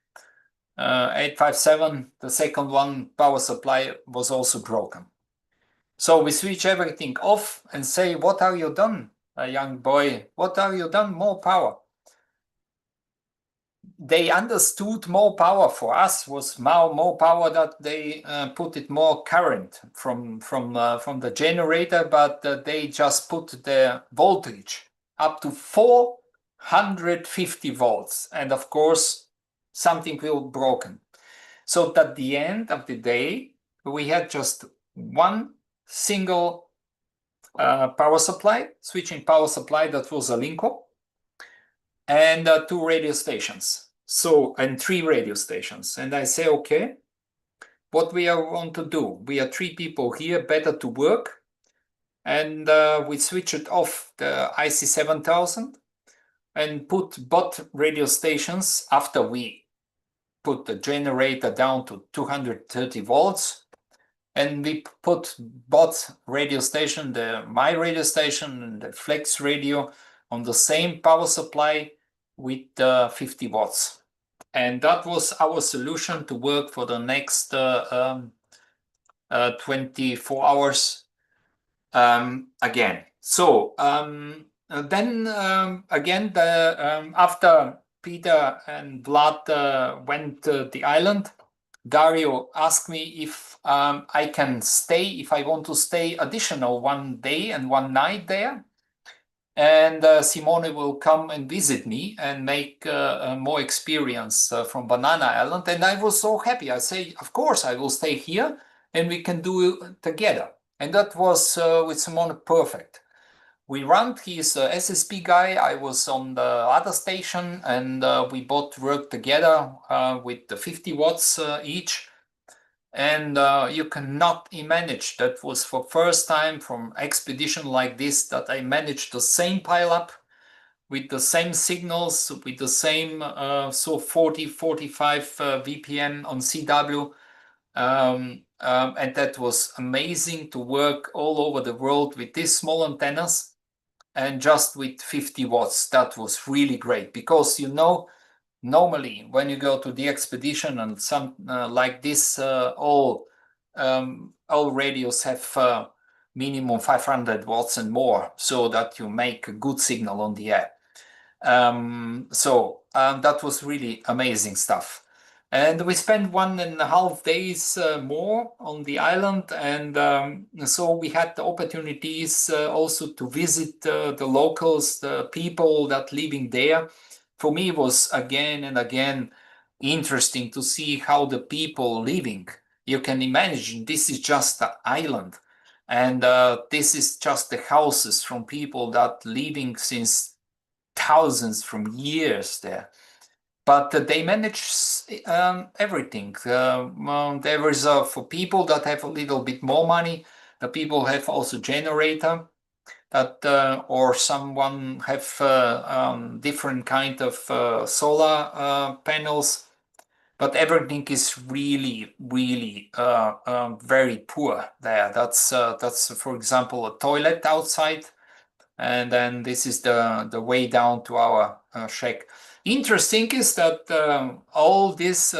Speaker 2: 857, the second one power supply was also broken. So we switch everything off and say, what are you done, young boy? What are you done? More power. They understood more power for us was more power, that they put it more current from the generator, but they just put the voltage up to 450 volts, and of course something will broken. So at the end of the day, we had just one single power supply, switching power supply, that was a Linko, and 2 radio stations. So, and 3 radio stations. And I say, okay, what we are want to do? We are 3 people here, better to work. And we switch it off the IC7000 and put both radio stations after we put the generator down to 230 volts. And we put both radio station, my radio station and the Flex radio, on the same power supply with 50 watts. And that was our solution to work for the next 24 hours again. So then again, after Peter and Vlad went to the island, Dario asked me if I can stay, if I want to stay additional 1 day and 1 night there. And Simone will come and visit me and make more experience from Banana Island. And I was so happy. I say, of course, I will stay here and we can do it together. And that was with Simone perfect. We ran his SSP guy. I was on the other station, and we both worked together with the 50 watts each. And you cannot manage. That was for first time from expedition like this that I managed the same pileup with the same signals, with the same 40-45 VPN on CW. And that was amazing to work all over the world with these small antennas and just with 50 watts. That was really great, because normally when you go to the expedition and some like this, all radios have minimum 500 watts and more, so that you make a good signal on the air. That was really amazing stuff. And we spent 1.5 days more on the island, and so we had the opportunities also to visit the locals, the people that living there. For me, it was again and again interesting to see how the people living. You can imagine this is just an island, and this is just the houses from people that living since thousands from years there. But they manage everything. There is for people that have a little bit more money, the people have also generator. that or someone have different kind of solar panels, but everything is really, really very poor there. That's for example a toilet outside, and then this is the way down to our shack. Interesting is that all this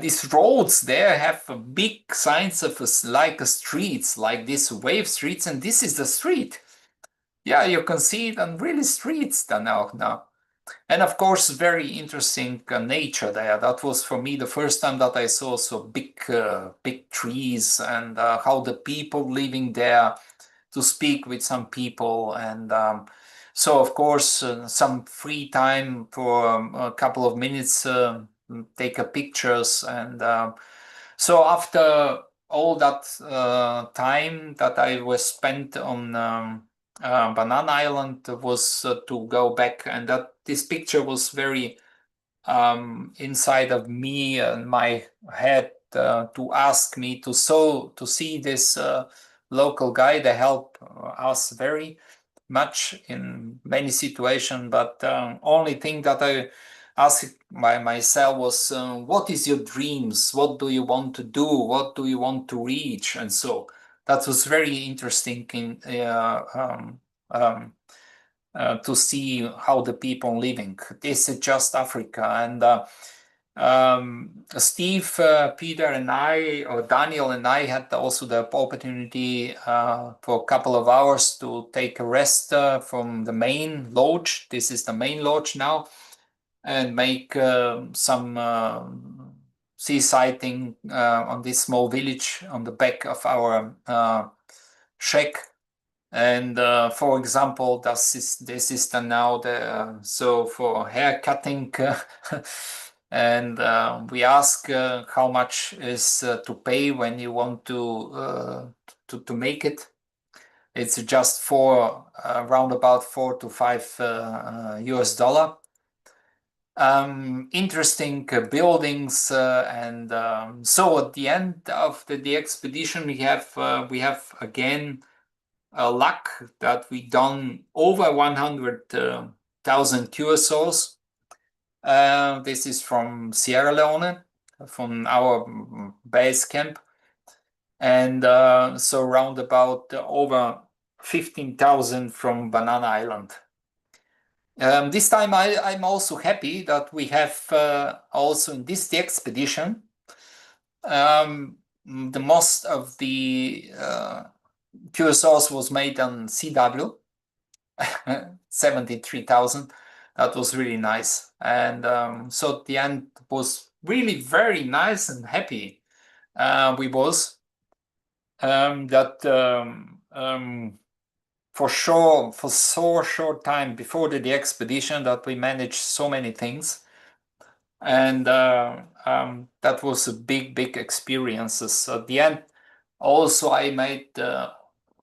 Speaker 2: these roads there have big signs of like a streets, like this wave streets, and this is the street. Yeah, you can see it on really streets now. And of course, very interesting nature there. That was for me the first time that I saw so big trees, and how the people living there, to speak with some people, and so of course some free time for a couple of minutes, take a pictures, and so after all that time that I was spent on Banana Island was to go back, and that this picture was very inside of me and my head, to ask me to see this local guy. They help us very much in many situations, but only thing that I asked myself was, what is your dreams? What do you want to do? What do you want to reach? And so that was very interesting to see how the people living. This is just Africa, and Steve, Peter, and I, or Daniel and I, had also the opportunity for a couple of hours to take a rest from the main lodge. This is the main lodge now, and make some sea sighting on this small village on the back of our shack. And for example, this is the now the so for hair cutting, and we ask how much is to pay when you want to make it. It's just for around about $4 to $5 US. Interesting buildings, and so at the end of the expedition, we have again luck that we done over 100,000 QSOs. This is from Sierra Leone, from our base camp, and so round about over 15,000 from Banana Island. This time I'm also happy that we have also in this expedition, the most of the QSOs was made on CW, 73,000. That was really nice. And so at the end was really very nice and happy. We was for sure, for so short time before the expedition, that we managed so many things. And that was a big experiences. At the end, also I made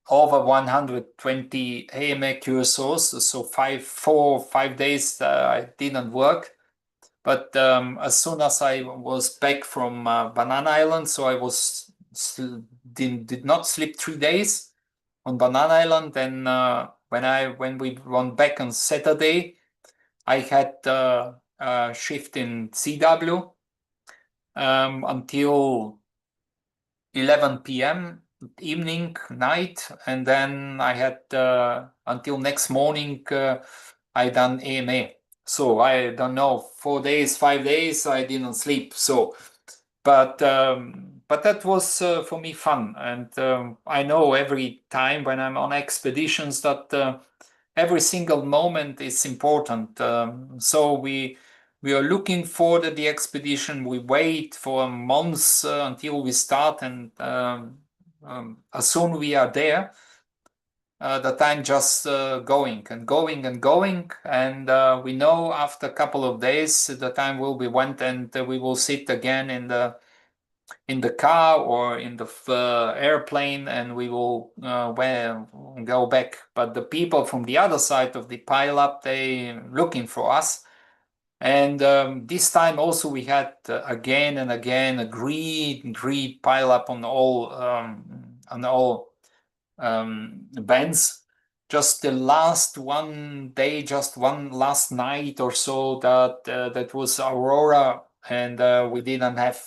Speaker 2: over 120 AMA QSOs, so 5 days I didn't work. But as soon as I was back from Banana Island, so I was did not sleep 3 days on Banana Island. Then when we went back on Saturday, I had a shift in CW until 11 p.m. evening, night, and then I had until next morning I done AMA. So I don't know, 4 days, 5 days I didn't sleep. So, but that was for me fun, and I know every time when I'm on expeditions that every single moment is important. So we are looking for the expedition. We wait for months until we start, and as soon we are there, the time just going and going and going, and we know after a couple of days the time will be went, and we will sit again in the car or in the airplane, and we will go back. But the people from the other side of the pile up, they looking for us. And this time also we had again and again a great pile up on all bands. Just the last one day, just one last night or so, that was Aurora, and we didn't have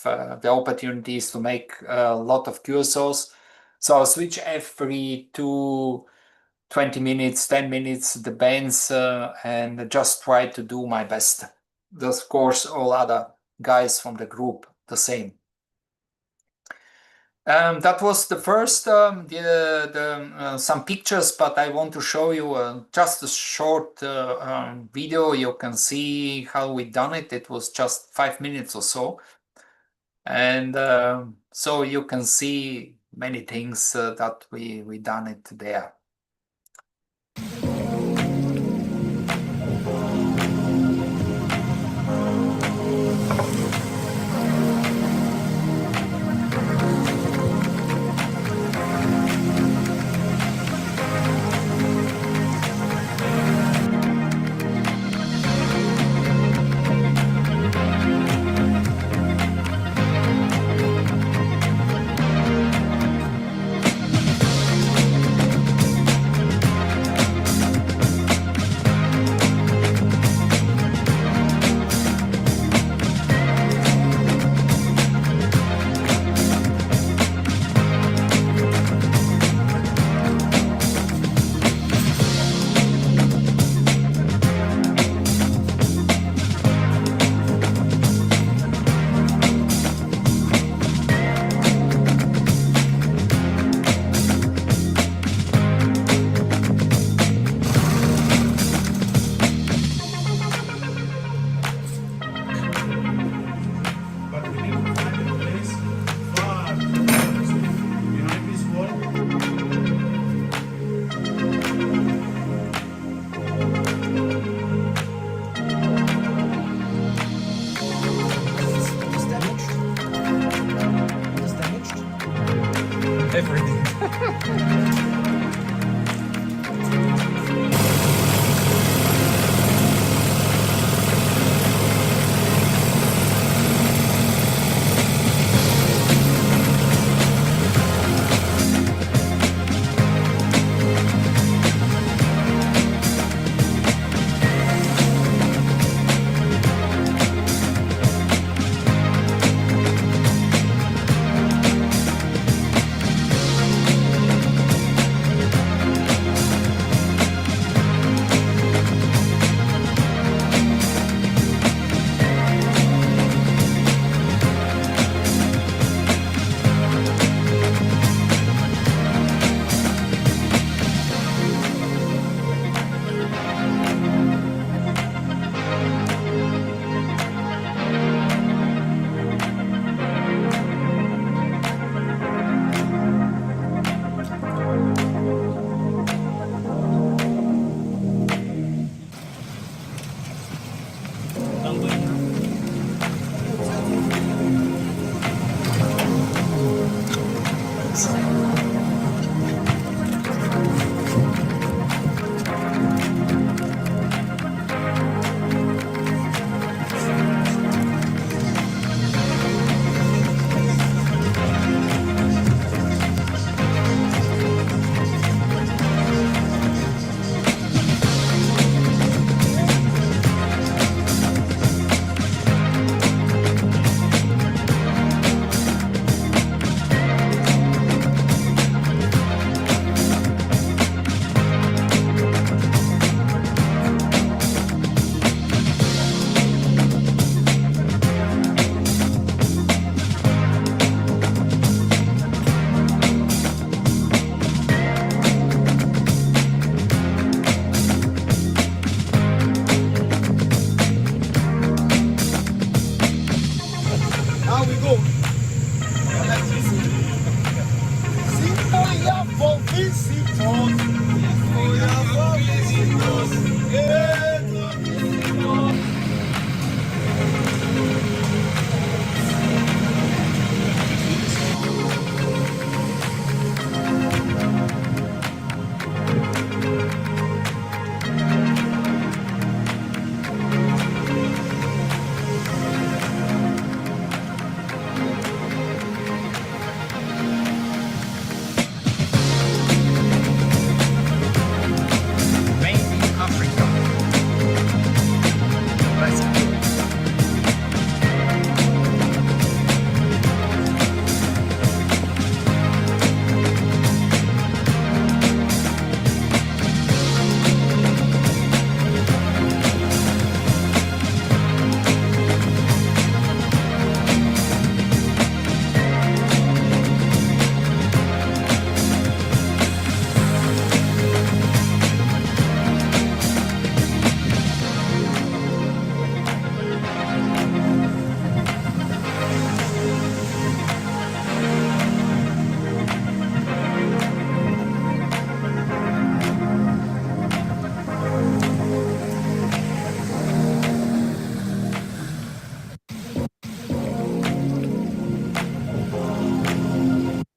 Speaker 2: the opportunities to make a lot of QSOs. So I'll switch every 20 minutes, 10 minutes, the bands, and just try to do my best. Of course, all other guys from the group, the same. That was the first, some pictures, but I want to show you just a short video. You can see how we done it. It was just 5 minutes or so. And so you can see many things that we done it there.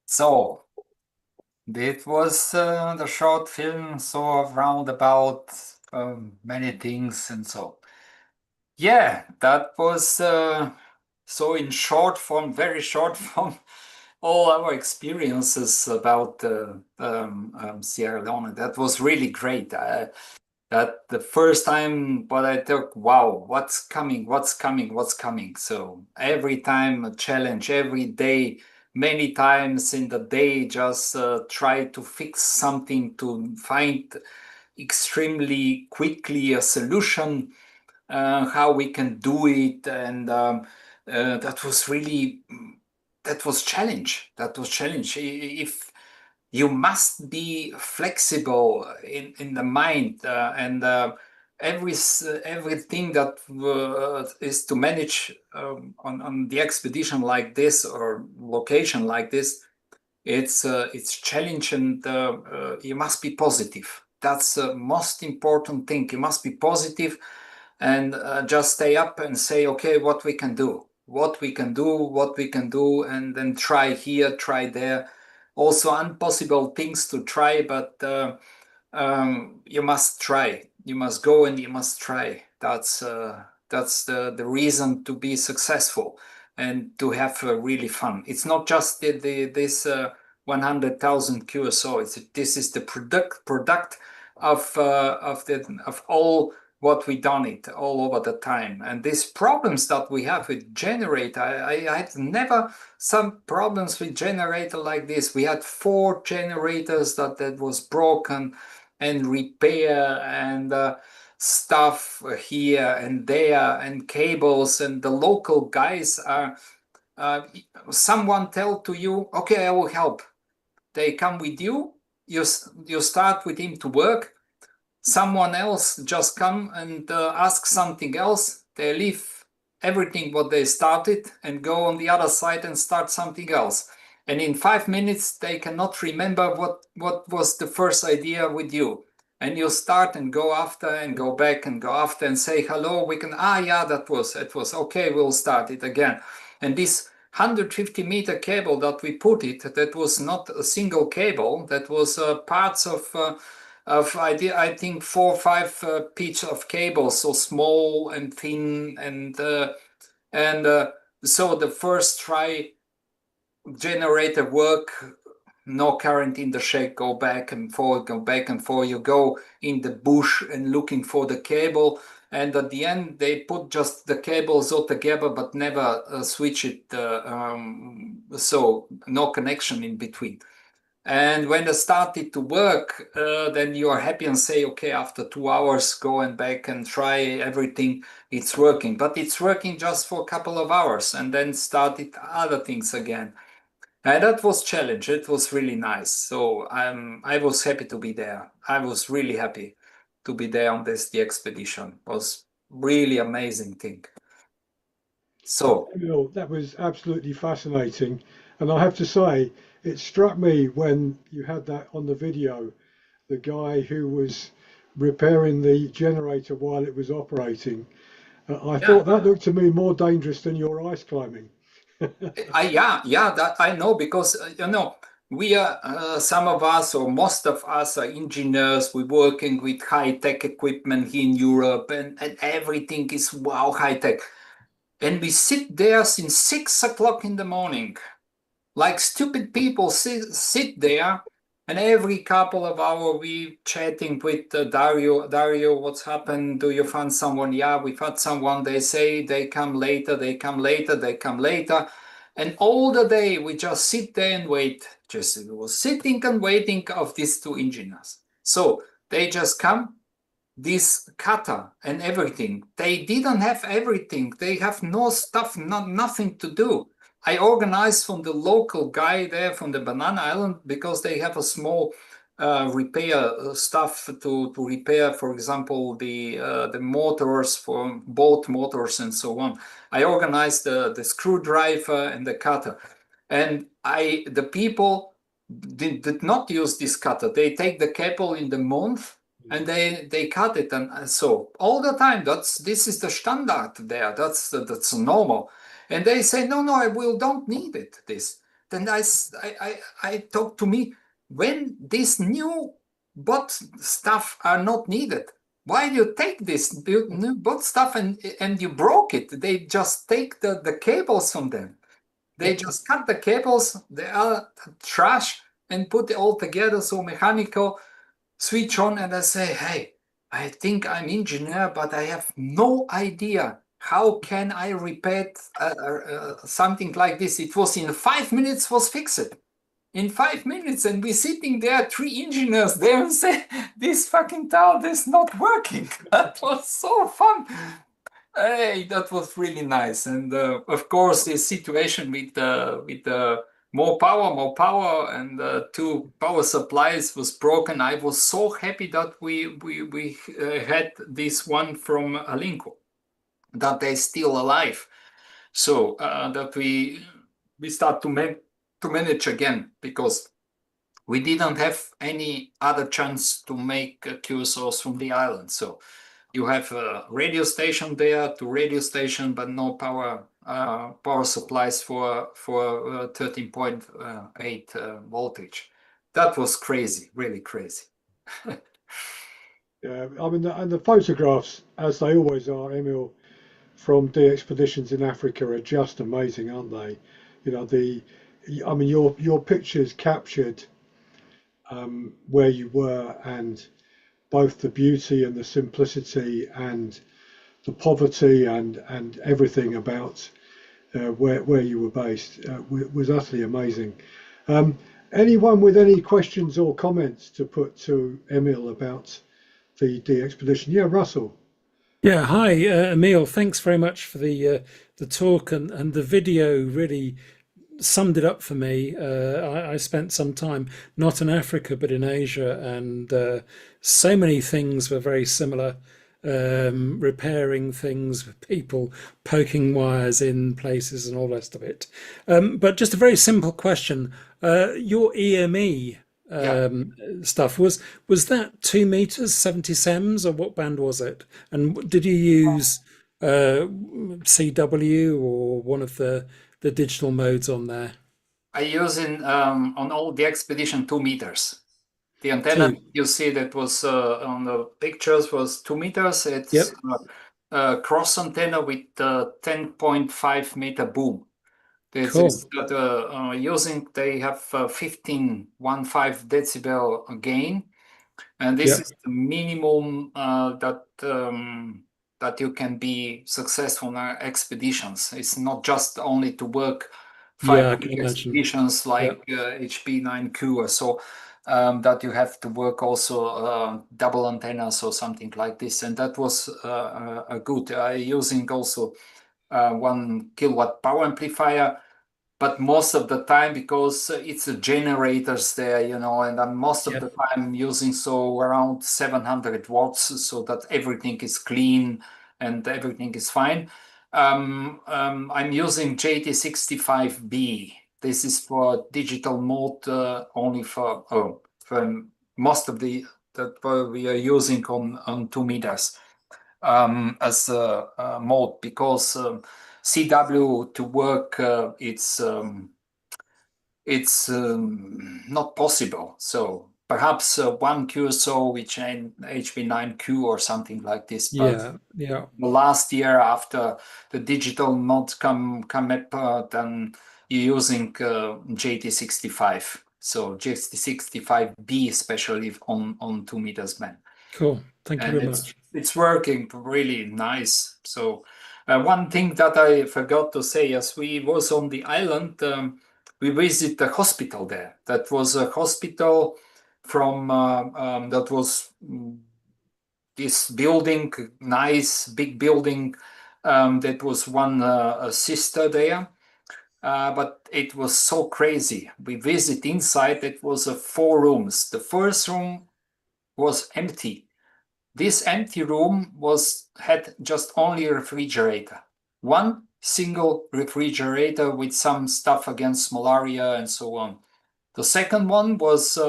Speaker 2: So that was the short film, so around about many things and so. Yeah, that was so in short form, very short form, all our experiences about Sierra Leone. That was really great. That the first time, but I thought, wow, what's coming, what's coming, what's coming. So every time a challenge, every day, many times in the day, just try to fix something to find extremely quickly a solution, how we can do it. And that was really, that was challenge. That was challenge. If you must be flexible in the mind and everything that is to manage on the expedition like this or location like this, it's challenge and you must be positive. That's the most important thing. You must be positive and just stay up and say, okay, what we can do, what we can do, what we can do, and then try here, try there. Also, impossible things to try, but you must try. You must go and you must try. That's the reason to be successful and to have really fun. It's not just this 100,000 QSO. This is the product of all what we done it all over the time. And these problems that we have with generator, I had never some problems with generator like this. We had 4 generators that was broken and repair and stuff here and there and cables, and the local guys are someone tell to you, okay, I will help. They come with you, you start with him to work. Someone else just come and ask something else. They leave everything what they started and go on the other side and start something else. And in 5 minutes, they cannot remember what was the first idea with you. And you start and go after and go back and go after and say, hello, we can, yeah, it was, okay, we'll start it again. And this 150-meter cable that we put it, that was not a single cable, that was parts of I think 4 or 5 pitch of cables, so small and thin, and so the first try generator work, no current in the shack, go back and forth, go back and forth. You go in the bush and looking for the cable, and at the end they put just the cables all together, but never switch it, so no connection in between. And when it started to work, then you are happy and say, okay, after 2 hours, going back and try everything, it's working. But it's working just for a couple of hours, and then started other things again. And that was challenge. It was really nice. So I was happy to be there. I was really happy to be there on the expedition. It was really amazing thing. So
Speaker 1: Emil, that was absolutely fascinating. And I have to say, it struck me when you had that on the video, the guy who was repairing the generator while it was operating. I
Speaker 2: yeah.
Speaker 1: thought that looked to me more dangerous than your ice climbing.
Speaker 2: Yeah, that I know, because we are some of us or most of us are engineers. We're working with high-tech equipment here in Europe, and everything is wow high-tech. And we sit there since 6 o'clock in the morning, like stupid people sit there, and every couple of hours we chatting with Dario, what's happened? Do you find someone? Yeah, we found someone. They say they come later, they come later, they come later. And all the day we just sit there and wait. Just we was sitting and waiting of these 2 engineers. So they just come, this cutter and everything. They didn't have everything. They have no stuff, nothing to do. I organized from the local guy there from the Banana Island, because they have a small repair stuff to repair, for example, the motors for boat motors and so on. I organized the screwdriver and the cutter, and the people did not use this cutter. They take the cable in the month and they cut it, and so all the time this is the standard there. That's normal. And they say, no, I will don't need it this. then I talked to me, when this new bot stuff are not needed, why do you take this new bot stuff and you broke it? They just take the cables from them. They just cut the cables, they are trash, and put it all together, so mechanical, switch on, and I say, hey, I think I'm engineer, but I have no idea how can I repair something like this. It was in 5 minutes was fixed. In 5 minutes, and we sitting there, three engineers there, and say, this fucking tower is not working. That was so fun. Hey, that was really nice. And of course, the situation with the more power, and two power supplies was broken. I was so happy that we had this one from Alinco, that they're still alive. So that we start to manage again, because we didn't have any other chance to make QSOs from the island. So you have a radio station there to radio station, but no power supplies for 13.8 voltage. That was crazy, really crazy.
Speaker 1: Yeah, I mean, and the photographs, as they always are, Emil, from the expeditions in Africa are just amazing, aren't they? You know, I mean, your pictures captured where you were, and both the beauty and the simplicity and the poverty and everything about where you were based was utterly amazing. Anyone with any questions or comments to put to Emil about the expedition? Yeah, Russell.
Speaker 3: Yeah, hi, Emil. Thanks very much for the talk, and the video really summed it up for me. I spent some time not in Africa but in Asia, and so many things were very similar. Repairing things, people poking wires in places, and all the rest of it. But just a very simple question: your EME
Speaker 2: Yeah.
Speaker 3: stuff, was that 2 meters, 70 sems, or what band was it? And did you use CW or one of the digital modes on there?
Speaker 2: I use on all the expedition 2 meters. The antenna
Speaker 3: Two.
Speaker 2: you see that was on the pictures was 2 meters.
Speaker 3: Yep.
Speaker 2: It's a cross antenna with 10.5 meter boom. This
Speaker 3: Cool.
Speaker 2: is that using, they have 15 decibel gain, and this
Speaker 3: Yep.
Speaker 2: is the minimum that you can be successful on expeditions. It's not just only to work
Speaker 3: Yeah, I
Speaker 2: 5
Speaker 3: can imagine.
Speaker 2: expeditions like
Speaker 3: Yep.
Speaker 2: HB9Q or so, that you have to work also double antennas or something like this. And that was a good, using also 1 kilowatt power amplifier, but most of the time, because it's the generators there, and I'm most of the
Speaker 3: Yep.
Speaker 2: time using so around 700 watts, so that everything is clean and everything is fine. I'm using JT65B. This is for digital mode, only for most of that we are using on 2 meters as a mode, because CW to work, it's not possible. So perhaps one QSO which ain't HB9Q or something like this. But
Speaker 3: Yeah. Yeah.
Speaker 2: the last year, after the digital mods come up, then you're using JT65. So JT65B, especially on 2 meters band.
Speaker 3: Cool. Thank you
Speaker 2: And
Speaker 3: very
Speaker 2: it's
Speaker 3: much.
Speaker 2: it's working really nice. So one thing that I forgot to say, as we was on the island, we visited the hospital there. That was a hospital from that was this building, nice big building. That was one sister there. But it was so crazy. We visit inside. It was 4 rooms. The first room was empty. This empty room had just only a refrigerator. One single refrigerator with some stuff against malaria and so on. The second one was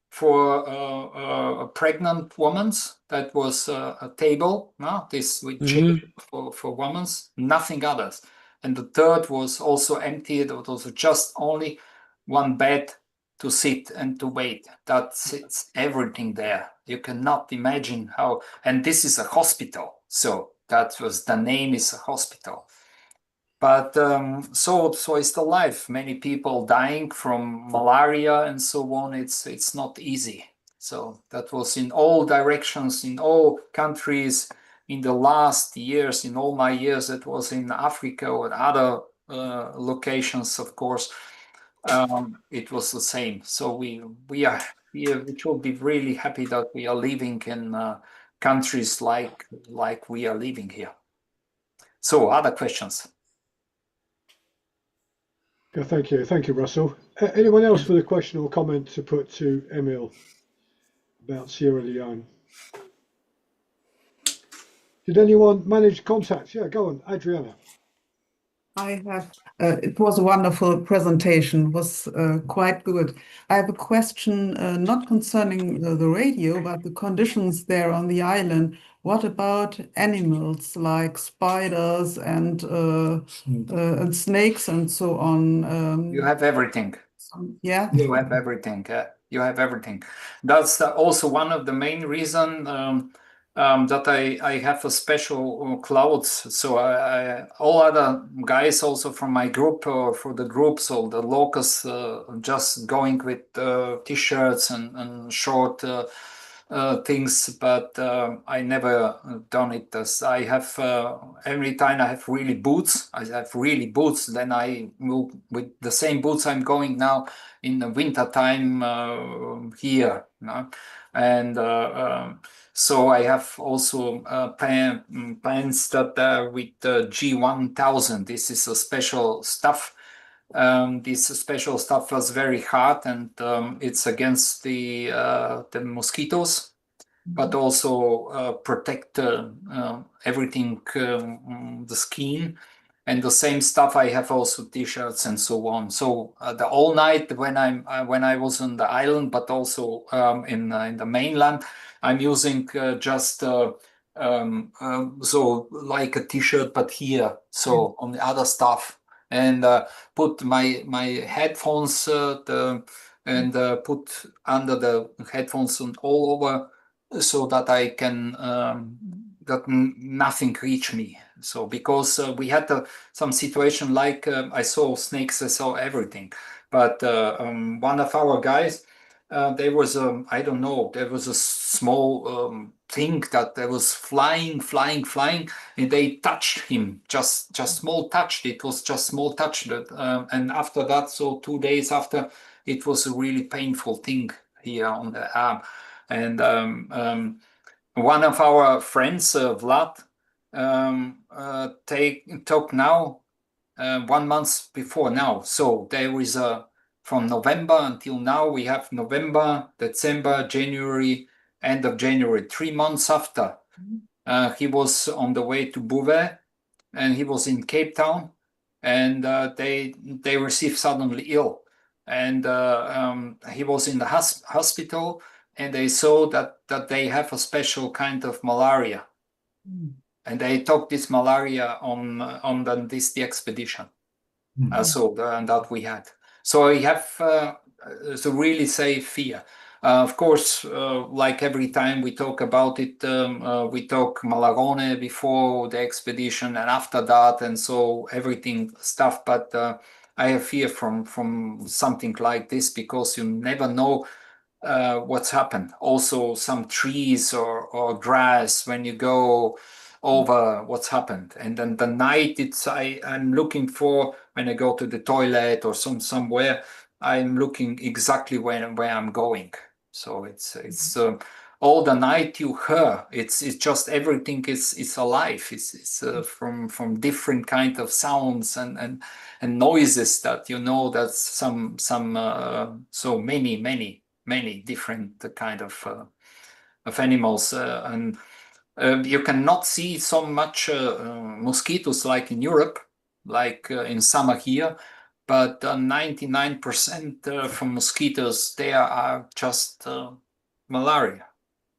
Speaker 2: for a pregnant woman's. That was a table, no? This with chair
Speaker 3: Hmm.
Speaker 2: for women's, nothing others. And the third was also empty. It was just only one bed to sit and to wait. It's everything there. You cannot imagine how, and this is a hospital. So that was, the name is a hospital. But so is the life. Many people dying from malaria and so on. It's not easy. So that was in all directions, in all countries, in the last years, in all my years. It was in Africa or other locations, of course. It was the same. So we should be really happy that we are living in countries like we are living here. So other questions?
Speaker 1: Yeah, thank you, Russell. Anyone else with a question or comment to put to Emil about Sierra Leone? Did anyone manage contacts? Yeah, go on, Adriana.
Speaker 4: I have, it was a wonderful presentation, was quite good. I have a question, not concerning the radio, but the conditions there on the island. What about animals like spiders and snakes and so on?
Speaker 2: You have everything.
Speaker 4: Yeah.
Speaker 2: You have everything. You have everything. That's also one of the main reason that I have a special clothes. So all other guys also from my group or for the groups or the locals just going with t-shirts and short things, but I never done it as I have every time I have really boots. I have really boots. Then I move with the same boots I'm going now in the winter time here, you know? And so I have also pants that are with G1000. This is a special stuff. This special stuff was very hard, and it's against the mosquitoes, but also protect everything, the skin. And the same stuff I have also t-shirts and so on. So the all night when I was on the island, but also in the mainland, I'm using just so like a t-shirt, but here, so on the other stuff, and put my headphones and put under the headphones and all over, so that I can that nothing reach me. So because we had some situation like I saw snakes, I saw everything, but one of our guys, there was I don't know, there was a small thing that there was flying, and they touched him, just small touch. It was just small touch, that, and after that, so 2 days after, it was a really painful thing here on the arm, and one of our friends, Vlad, took now 1 month before now. So there is from November until now, we have November, December, January, end of January, 3 months after. He was on the way to Bouvet, and he was in Cape Town, and they received suddenly ill. And he was in the hospital, and they saw that they have a special kind of malaria. And they took this malaria on the expedition. And that we had. So I have to really say fear. Of course, like every time we talk about it, we talk Malagone before the expedition and after that, and so everything stuff. But I have fear from something like this, because you never know what's happened. Also, some trees or grass when you go over, what's happened. And then the night, I'm looking for, when I go to the toilet or somewhere, I'm looking exactly where I'm going. So it's all the night you hear. It's just everything is alive. It's from different kind of sounds and noises that you know that's some so many different kind of animals, and you cannot see so much mosquitoes like in Europe, like in summer here, but 99% from mosquitoes there are just malaria.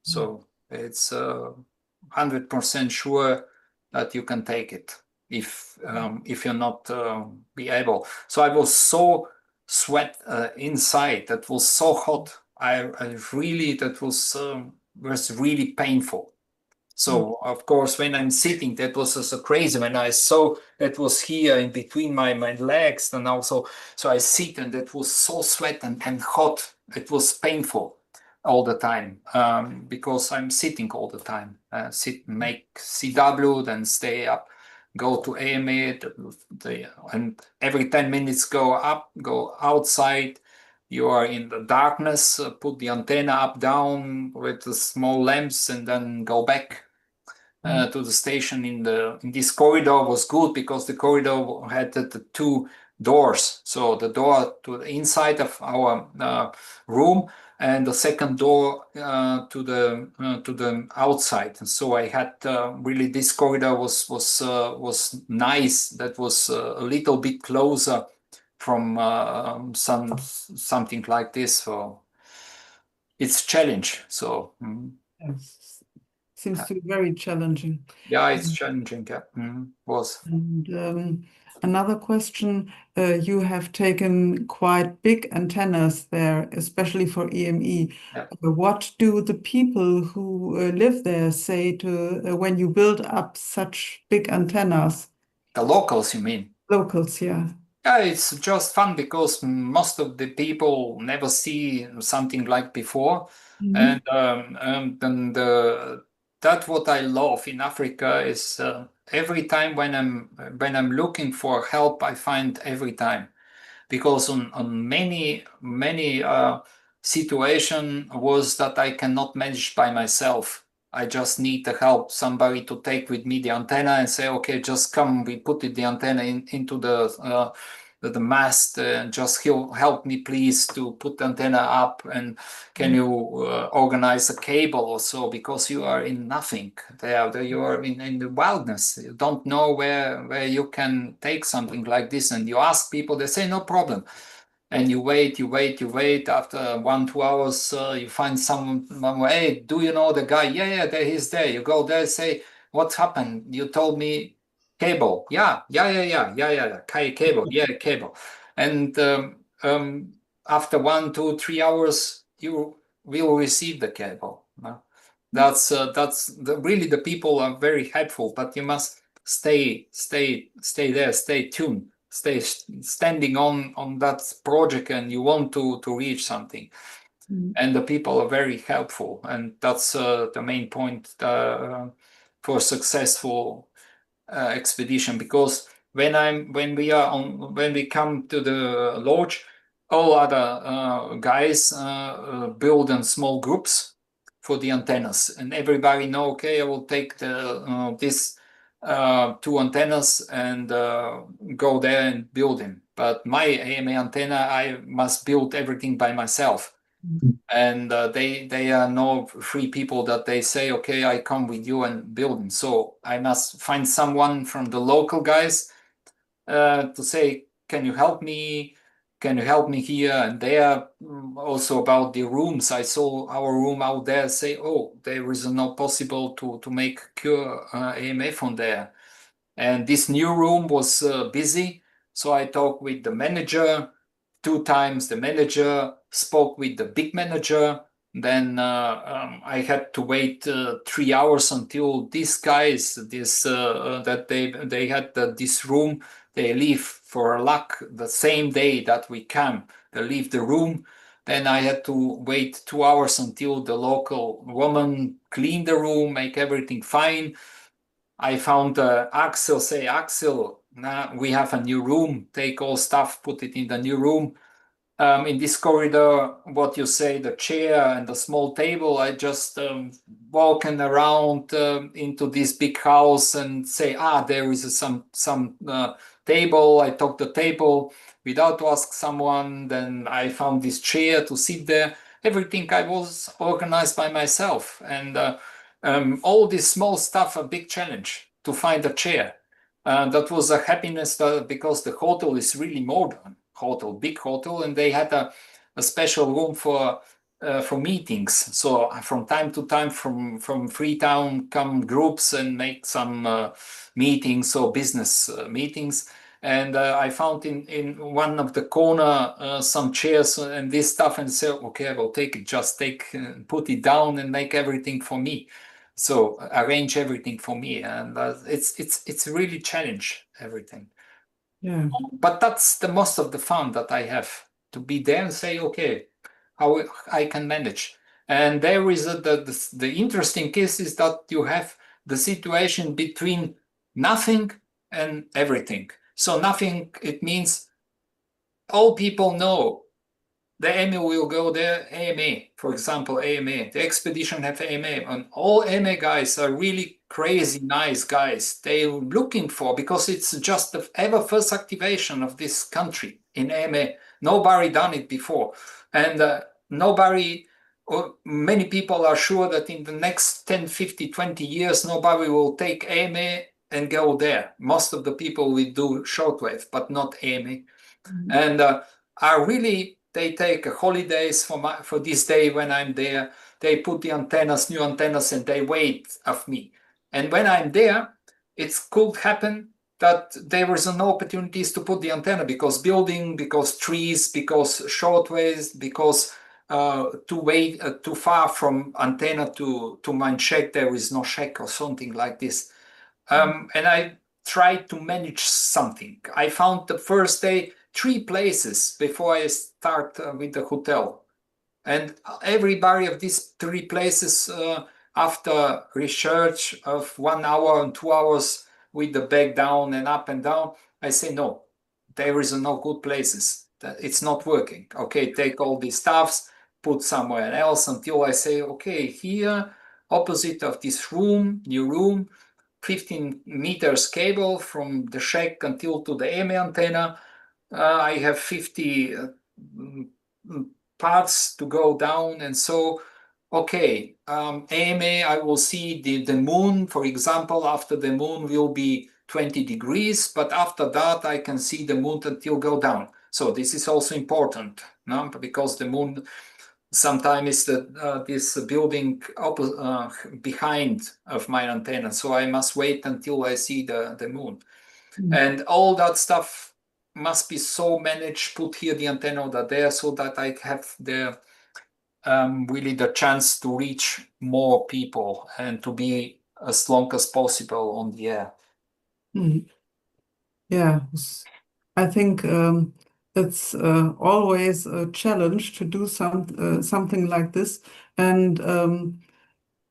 Speaker 2: So it's 100% sure that you can take it if you're not be able. So I was so sweat inside. That was so hot. I really, that was really painful. So of course, when I'm sitting, that was so crazy. When I saw that was here in between my legs, and also, so I sit and it was so sweat and hot. It was painful all the time because I'm sitting all the time. Sit, make CW, then stay up, go to AMA, and every 10 minutes go up, go outside. You are in the darkness, put the antenna up, down with the small lamps, and then go back to the station. In this corridor was good because the corridor had the two doors. So the door to the inside of our room, and the second door to the outside. And so I had really, this corridor was nice. That was a little bit closer from something like this. So it's challenge. So
Speaker 4: Yes. Seems to be very challenging.
Speaker 2: yeah, it's challenging. Yeah, was.
Speaker 4: And another question, you have taken quite big antennas there, especially for EME.
Speaker 2: Yeah.
Speaker 4: What do the people who live there say to when you build up such big antennas?
Speaker 2: The locals, you mean?
Speaker 4: Locals, yeah.
Speaker 2: Yeah, it's just fun because most of the people never see something like before, and then that what I love in Africa is every time when I'm looking for help, I find every time, because on many situation was that I cannot manage by myself. I just need to help somebody to take with me the antenna and say, okay, just come. We put the antenna into the mast. Just help me, please, to put the antenna up. And can you organize a cable or so? Because you are in nothing there. You are in the wilderness. You don't know where you can take something like this. And you ask people, they say no problem. And you wait. After 1-2 hours, you find someone. Hey, do you know the guy? Yeah, there he's there. You go there, say, what's happened? You told me cable. Yeah. Cable. Yeah, cable. And after 1, 2, 3 hours, you will receive the cable. That's really, the people are very helpful, but you must stay there, stay tuned, stay standing on that project, and you want to reach something. And the people are very helpful, and that's the main point for successful expedition. Because when we come to the lodge, all other guys build in small groups for the antennas, and everybody know, okay, I will take this 2 antennas and go there and build them. But my AMA antenna, I must build everything by myself. And they are no free people that they say, okay, I come with you and build them. So I must find someone from the local guys to say, can you help me? Can you help me here and there? Also about the rooms, I saw our room out there, say, oh, there is not possible to make pure AMA from there. And this new room was busy. So I talked with the manager 2 times. The manager spoke with the big manager. Then I had to wait 3 hours until these guys, that they had this room. They leave for luck the same day that we come. They leave the room. Then I had to wait 2 hours until the local woman cleaned the room, make everything fine. I found Axel, say, Axel, we have a new room. Take all stuff, put it in the new room. In this corridor, what you say, the chair and the small table, I just walking around into this big house and say, there is some table. I took the table without to ask someone. Then I found this chair to sit there. Everything I was organized by myself. And all this small stuff, a big challenge to find a chair. That was a happiness because the hotel is really modern. Big hotel, and they had a special room for meetings. So from time to time, from Freetown come groups and make some meetings or business meetings. And I found in one of the corner some chairs and this stuff, and said, okay, I will take it. Just put it down and make everything for me. So arrange everything for me, and it's really challenge everything.
Speaker 4: Yeah.
Speaker 2: But that's the most of the fun that I have, to be there and say, okay, how I can manage. And there is the interesting case is that you have the situation between nothing and everything. So nothing, it means all people know the Emil will go there, AMA, for example, AMA. The expedition have AMA, and all AMA guys are really crazy, nice guys. They're looking for, because it's just the ever first activation of this country in AMA. Nobody done it before. And nobody, or many people are sure that in the next 10, 50, 20 years, nobody will take AMA and go there. Most of the people will do shortwave, but not AMA. And are really, they take holidays for this day when I'm there. They put the antennas, new antennas, and they wait of me. And when I'm there, it could happen that there was no opportunities to put the antenna because building, because trees, because shortwaves, because too far from antenna to mine shack, there is no shack or something like this. And I tried to manage something. I found the first day 3 places before I start with the hotel. And everybody of these 3 places, after research of 1 hour and 2 hours with the back down and up and down, I say, no, there is no good places. It's not working. Okay, take all these stuffs, put somewhere else until I say, okay, here, opposite of this room, new room, 15 meters cable from the shack until to the AMA antenna. I have 50 parts to go down, and so, okay, AMA, I will see the moon, for example. After the moon will be 20 degrees, but after that I can see the moon until go down. So this is also important, no? Because the moon sometimes is this building behind of my antenna, so I must wait until I see the moon. And all that stuff must be so managed, put here the antenna over there, so that I have the really the chance to reach more people and to be as long as possible on the air.
Speaker 4: Yeah, I think it's always a challenge to do something like this, and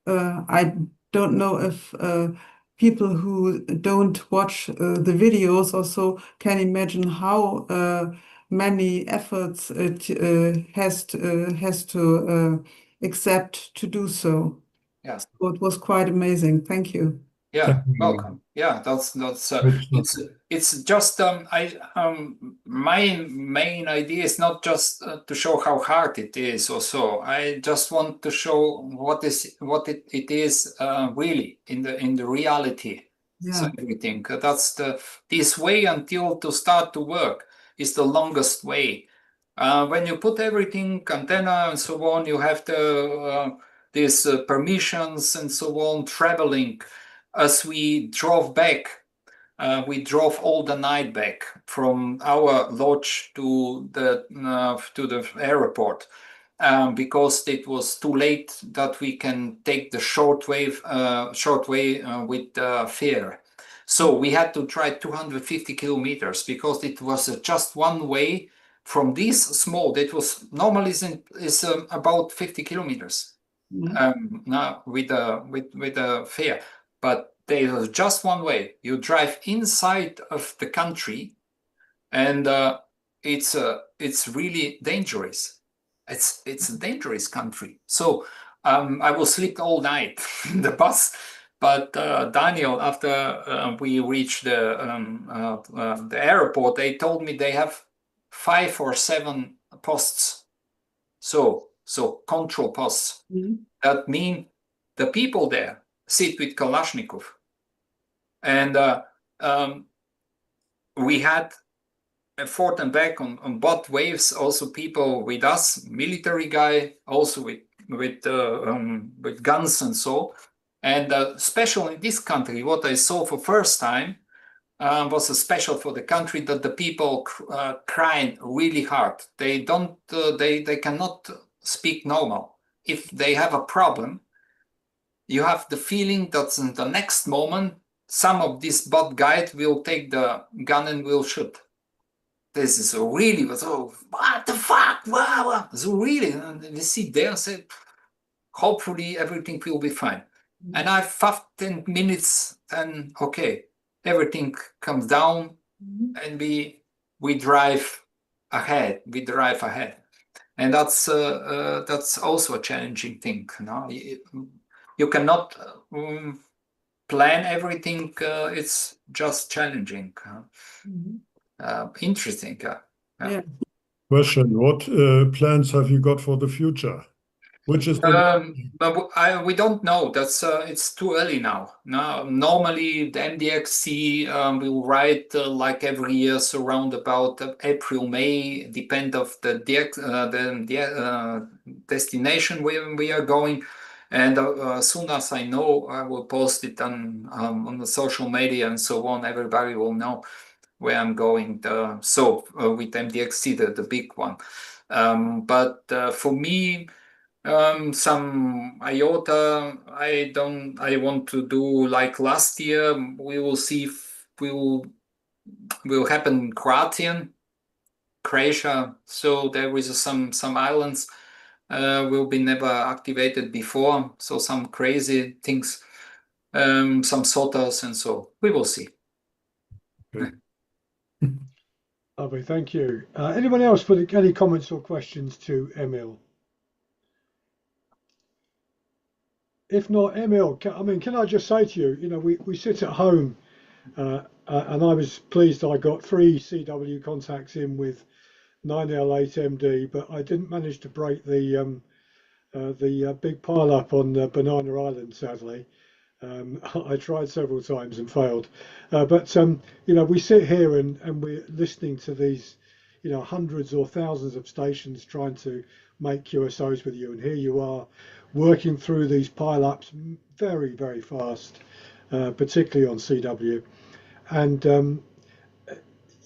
Speaker 4: I don't know if people who don't watch the videos also can imagine how many efforts it has to accept to do so.
Speaker 2: Yes.
Speaker 4: So it was quite amazing. Thank you.
Speaker 2: Yeah, welcome. Yeah, that's it's just my main idea is not just to show how hard it is or so. I just want to show what it is really in the reality.
Speaker 4: Yeah.
Speaker 2: So everything that's this way until to start to work is the longest way. When you put everything, antenna and so on, you have these permissions and so on, traveling. As we drove back, we drove all the night back from our lodge to the airport because it was too late that we can take the shortwave with the fare. So we had to try 250 kilometers because it was just one way from this small. That was normally is about 50 kilometers with the fare. But there is just one way. You drive inside of the country, and it's really dangerous. It's a dangerous country. So I will sleep all night in the bus. But Daniel, after we reached the airport, they told me they have 5 or 7 posts. So control posts. That mean the people there sit with Kalashnikov. And we had forth and back on both waves also people with us, military guy, also with guns and so. And especially in this country, what I saw for first time, was special for the country, that the people crying really hard. They don't, they cannot speak normal. If they have a problem, you have the feeling that in the next moment, some of these bad guys will take the gun and will shoot. This is really, so what the fuck? Wow. So really, we sit there and say, hopefully everything will be fine. And I 15 minutes, and okay, everything comes down, and we drive ahead. We drive ahead, and that's also a challenging thing. No, you cannot plan everything. It's just challenging. Interesting.
Speaker 4: Yeah.
Speaker 5: Question: what plans have you got for the future? Which is the
Speaker 2: But we don't know. That's it's too early now. No, normally the MDXC will write like every year, so around about April, May, depend of the destination where we are going. And as soon as I know, I will post it on the social media and so on. Everybody will know where I'm going. With MDXC, the big one. But for me, some IOTA, I want to do like last year. We will see if will happen in Croatia. So there is some islands will be never activated before. So some crazy things, some SOTAs, and so we will see.
Speaker 5: Okay.
Speaker 1: Lovely, thank you. Anyone else with any comments or questions to Emil? If not, Emil, can I just say to you, you know, we sit at home, and I was pleased I got 3 CW contacts in with 9L8MD, but I didn't manage to break the big pile up on Banana Island, sadly. I tried several times and failed. But you know, we sit here and we're listening to these, you know, hundreds or thousands of stations trying to make QSOs with you, and here you are working through these pile-ups very, very fast, particularly on CW. And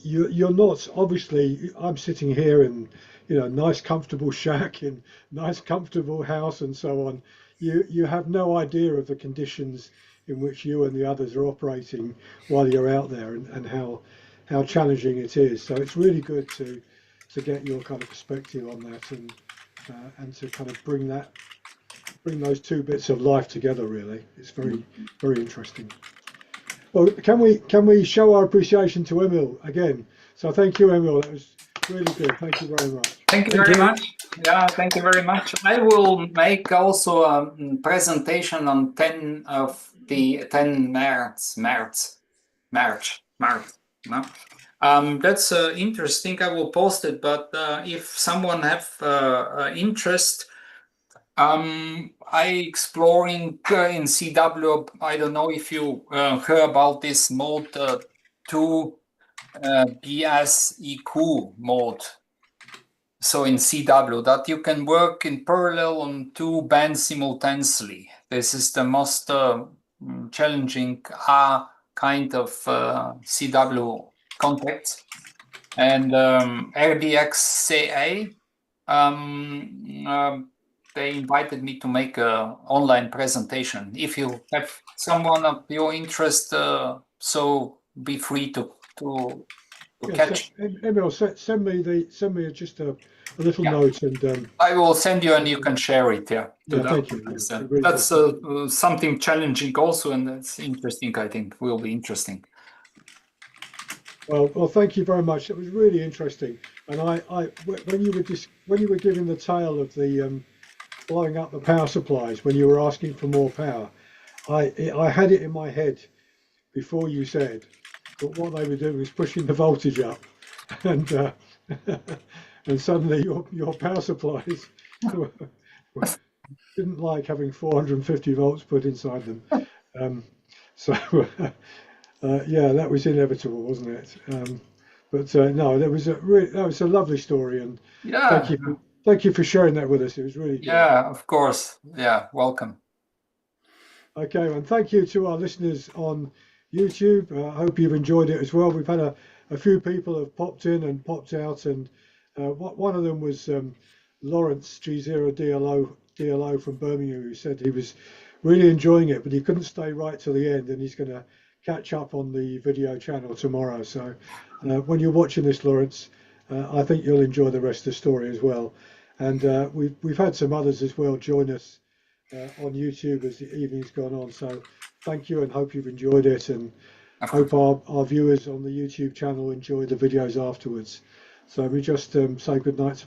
Speaker 1: you're not, obviously, I'm sitting here in, you know, nice comfortable shack in nice comfortable house and so on. You have no idea of the conditions in which you and the others are operating while you're out there, and how challenging it is. So it's really good to get your kind of perspective on that, and to kind of bring those 2 bits of life together. Really, it's very, very interesting. Well, can we show our appreciation to Emil again? So thank you, Emil. That was really good. Thank you very much.
Speaker 2: Thank you very much. Yeah, thank you very much. I will make also a presentation on 10 March. No? That's interesting. I will post it, but if someone have interest, I exploring in CW. I don't know if you heard about this mode 2 BSEQ mode. So in CW, that you can work in parallel on 2 bands simultaneously. This is the most challenging kind of CW contacts. And RDXCA, they invited me to make an online presentation. If you have someone of your interest, so be free to catch.
Speaker 1: So, Emil, send me just a little note, and
Speaker 2: I will send you, and you can share it. Yeah.
Speaker 1: Thank you. Really
Speaker 2: That's something challenging also, and that's interesting. I think will be interesting.
Speaker 1: Well, thank you very much. It was really interesting. And when you were giving the tale of the blowing up the power supplies, when you were asking for more power, I had it in my head before you said that what they were doing was pushing the voltage up, and suddenly your power supplies didn't like having 450 volts put inside them. Yeah, that was inevitable, wasn't it? But no, that was a lovely story, and
Speaker 2: yeah,
Speaker 1: thank you for sharing that with us. It was really good.
Speaker 2: Yeah, of course. Yeah, welcome.
Speaker 1: Okay, and thank you to our listeners on YouTube. I hope you've enjoyed it as well. We've had a few people have popped in and popped out, and one of them was Lawrence G0DLO from Birmingham, who said he was really enjoying it, but he couldn't stay right till the end, and he's going to catch up on the video channel tomorrow. So when you're watching this, Lawrence, I think you'll enjoy the rest of the story as well. And we've had some others as well join us on YouTube as the evening's gone on. So thank you, and hope you've enjoyed it, and hope our viewers on the YouTube channel enjoy the videos afterwards. So we just say good night to